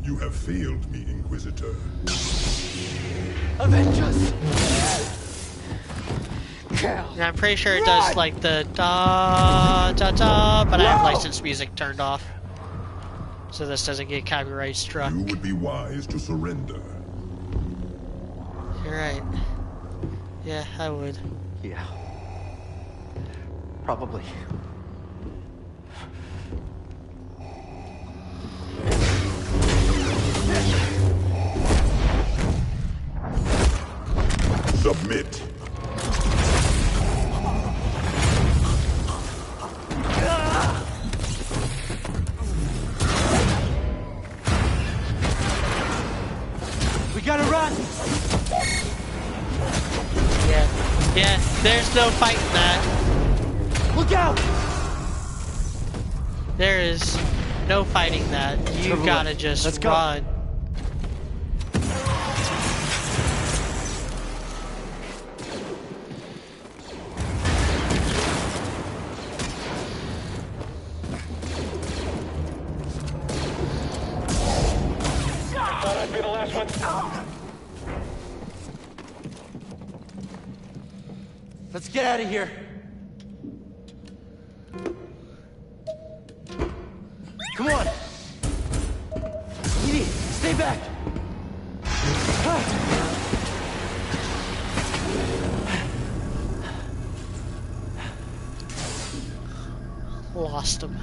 You have failed me, Inquisitor. Avengers! Cal! And I'm pretty sure it does like the da da da, but I have licensed music turned off. So this doesn't get copyright struck. You would be wise to surrender. You're right. Yeah, I would. Yeah. Probably. Submit. We gotta run! Yeah, there's no fighting that. Look out! There is no fighting that. You Everyone, gotta just let's go. run. Thought I'd be the last one. Let's get out of here. Come on. Edie, stay back. Lost him.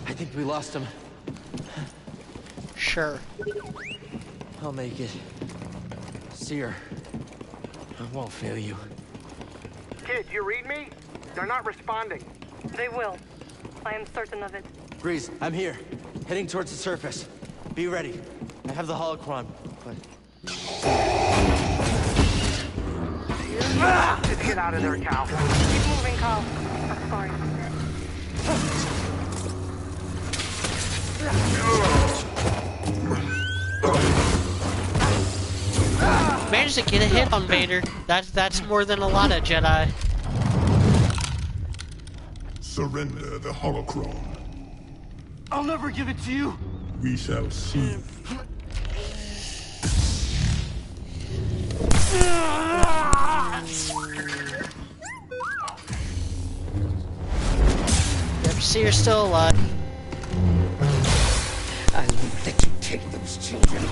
I think we lost him. Sure. I'll make it. Seer, I won't fail you. Kid, you read me? They're not responding. They will. I am certain of it. Grease, I'm here. Heading towards the surface. Be ready. I have the holocron, but... Just get out of there, Cal. Keep moving, Cal. I'm sorry. Managed to get a hit on Vader. That's more than a lot of Jedi. Surrender the holocron. I'll never give it to you. We shall see. Yep, Seer's still alive. I won't let you take those children.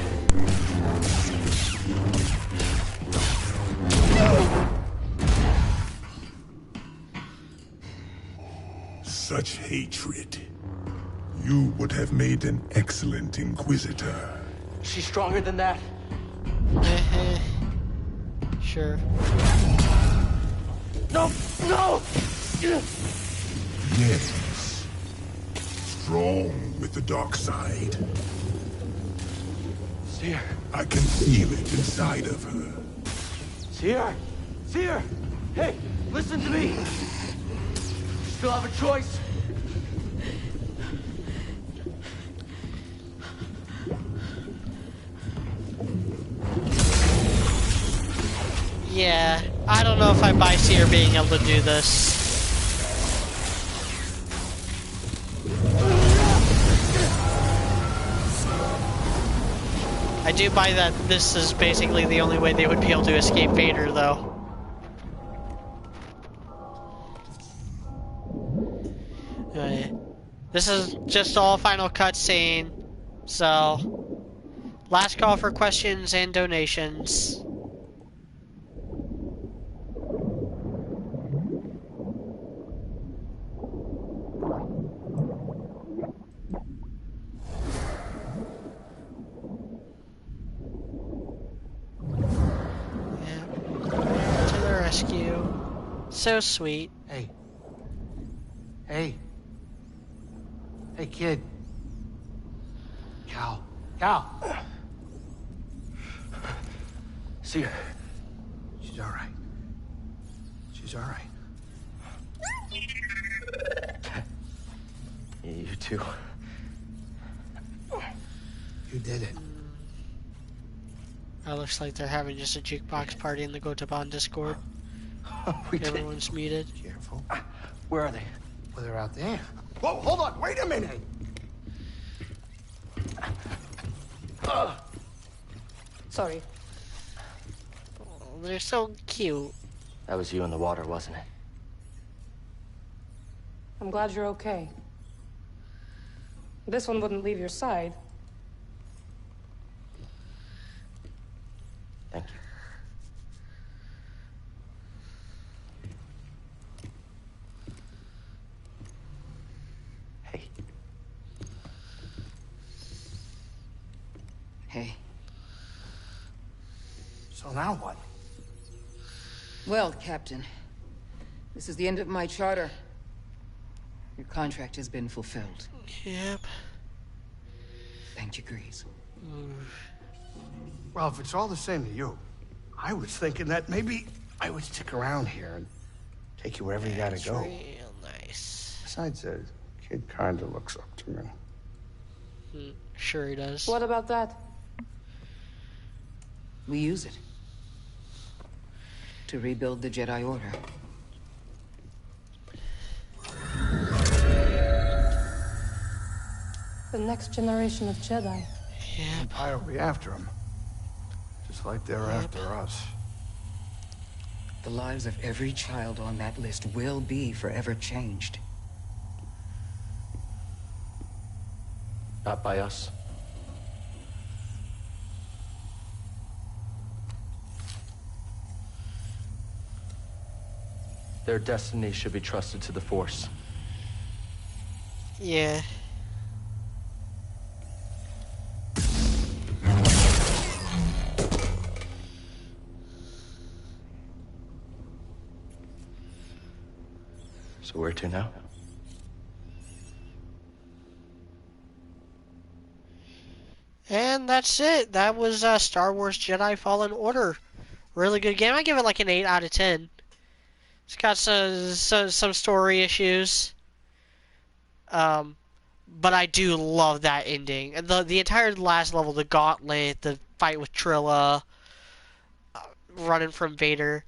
Such hatred. You would have made an excellent Inquisitor. She's stronger than that. Sure. No! No! Yes. Strong with the dark side. Seer. I can feel it inside of her. Seer! Seer! Hey, listen to me! You still have a choice. Yeah, I don't know if I buy Seer being able to do this. I do buy that this is basically the only way they would be able to escape Vader, though. This is just all final cutscene, so last call for questions and donations. To the rescue. So sweet. Hey. Hey. Hey, kid. Cal. Cal. Seer. She's all right. She's all right. You too. You did it. It looks like they're having just a jukebox party in the Gotaban Discord. Everyone's muted. Careful. Where are they? Well, they're out there. Whoa, hold on. Wait a minute. Sorry. Oh, they're so cute. That was you in the water, wasn't it? I'm glad you're okay. This one wouldn't leave your side. Thank you. Hey. Hey. So now what? Well, Captain, this is the end of my charter. Your contract has been fulfilled. Yep. Thank you, Grease. Well, if it's all the same to you, I was thinking that maybe I would stick around here and take you wherever you gotta go. Real nice. Besides, the kid kinda looks up to me. Sure he does. What about that? We use it to rebuild the Jedi Order. The next generation of Jedi. Yep. Empire will be after him. To It's like they're after us. The lives of every child on that list will be forever changed. Not by us. Their destiny should be trusted to the Force. Yeah. So where to now? And that's it. That was Star Wars Jedi Fallen Order. Really good game. I give it like an 8 out of 10. It's got some story issues. But I do love that ending. And the entire last level, the gauntlet, the fight with Trilla, running from Vader.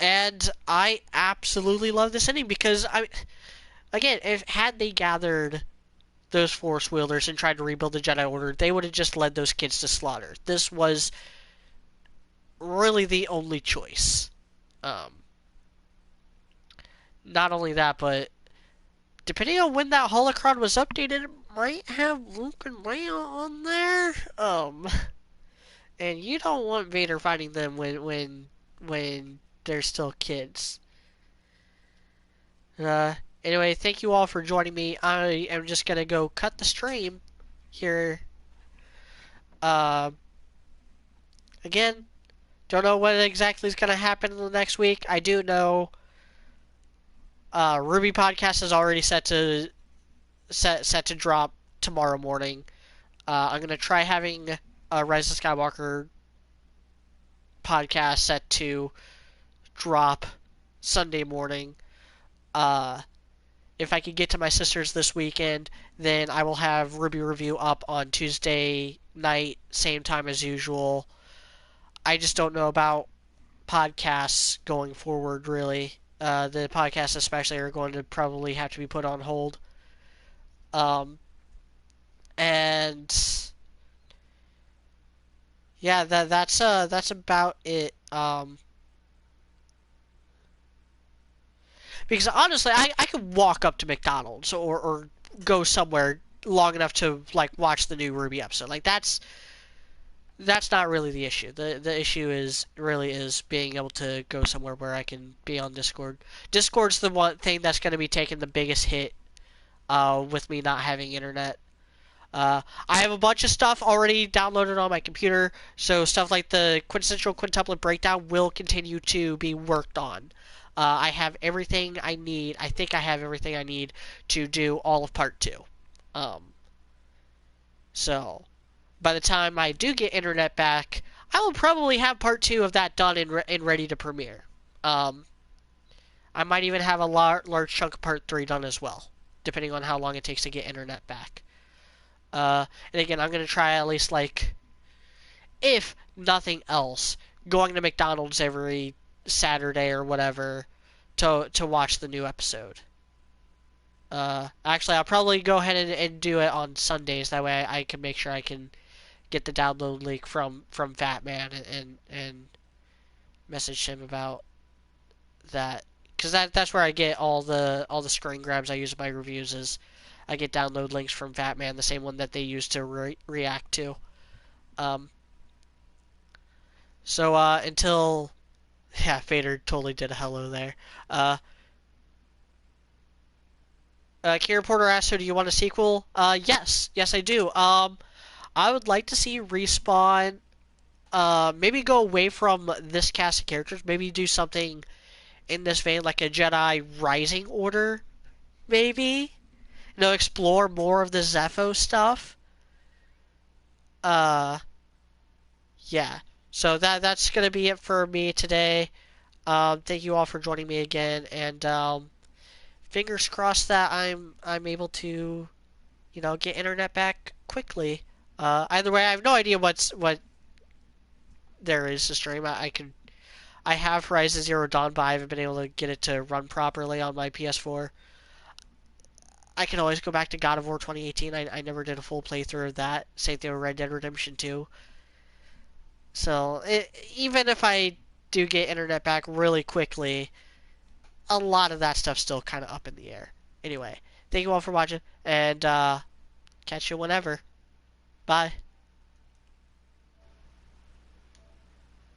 And I absolutely love this ending because, again, had they gathered those Force wielders and tried to rebuild the Jedi Order, they would have just led those kids to slaughter. This was really the only choice. Not only that, but depending on when that holocron was updated, it might have Luke and Leia on there. And you don't want Vader fighting them when they're still kids. Anyway, thank you all for joining me. I am just gonna go cut the stream here. Again, don't know what exactly is gonna happen in the next week. I do know Ruby Podcast is already set to drop tomorrow morning. I'm gonna try having a Rise of Skywalker podcast set to drop Sunday morning. If I could get to my sister's this weekend, then I will have Ruby Review up on Tuesday night, same time as usual. I just don't know about podcasts going forward, really. The podcasts especially are going to probably have to be put on hold. And yeah, that's about it. Because honestly, I could walk up to McDonald's or go somewhere long enough to like watch the new Ruby episode. Like that's not really the issue. The issue is being able to go somewhere where I can be on Discord. Discord's the one thing that's going to be taking the biggest hit with me not having internet. I have a bunch of stuff already downloaded on my computer, so stuff like the quintessential quintuplet breakdown will continue to be worked on. I have everything I need. I think I have everything I need to do all of part 2. So, by the time I do get internet back, I will probably have part 2 of that done and ready to premiere. I might even have a large chunk of part 3 done as well, depending on how long it takes to get internet back. And again, I'm going to try at least, like, if nothing else, going to McDonald's every Saturday or whatever to watch the new episode. Actually, I'll probably go ahead and do it on Sundays. That way I can make sure I can get the download link from Fat Man and message him about that. Because that's where I get all the screen grabs I use in my reviews. Is I get download links from Fat Man, the same one that they use to react to. So until... Yeah, Vader totally did a hello there. Kira Porter asked, so do you want a sequel? Yes, I do. I would like to see Respawn maybe go away from this cast of characters, maybe do something in this vein, like a Jedi Rising Order, maybe? Explore more of the Zepho stuff. Yeah. So that's gonna be it for me today. Thank you all for joining me again, and fingers crossed that I'm able to, get internet back quickly. Either way, I have no idea what there is to stream. I have Horizon Zero Dawn, but I haven't been able to get it to run properly on my PS4. I can always go back to God of War 2018. I never did a full playthrough of that. Same thing with Red Dead Redemption 2. So even if I do get internet back really quickly, a lot of that stuff's still kind of up in the air. Anyway, thank you all for watching, and catch you whenever. Bye.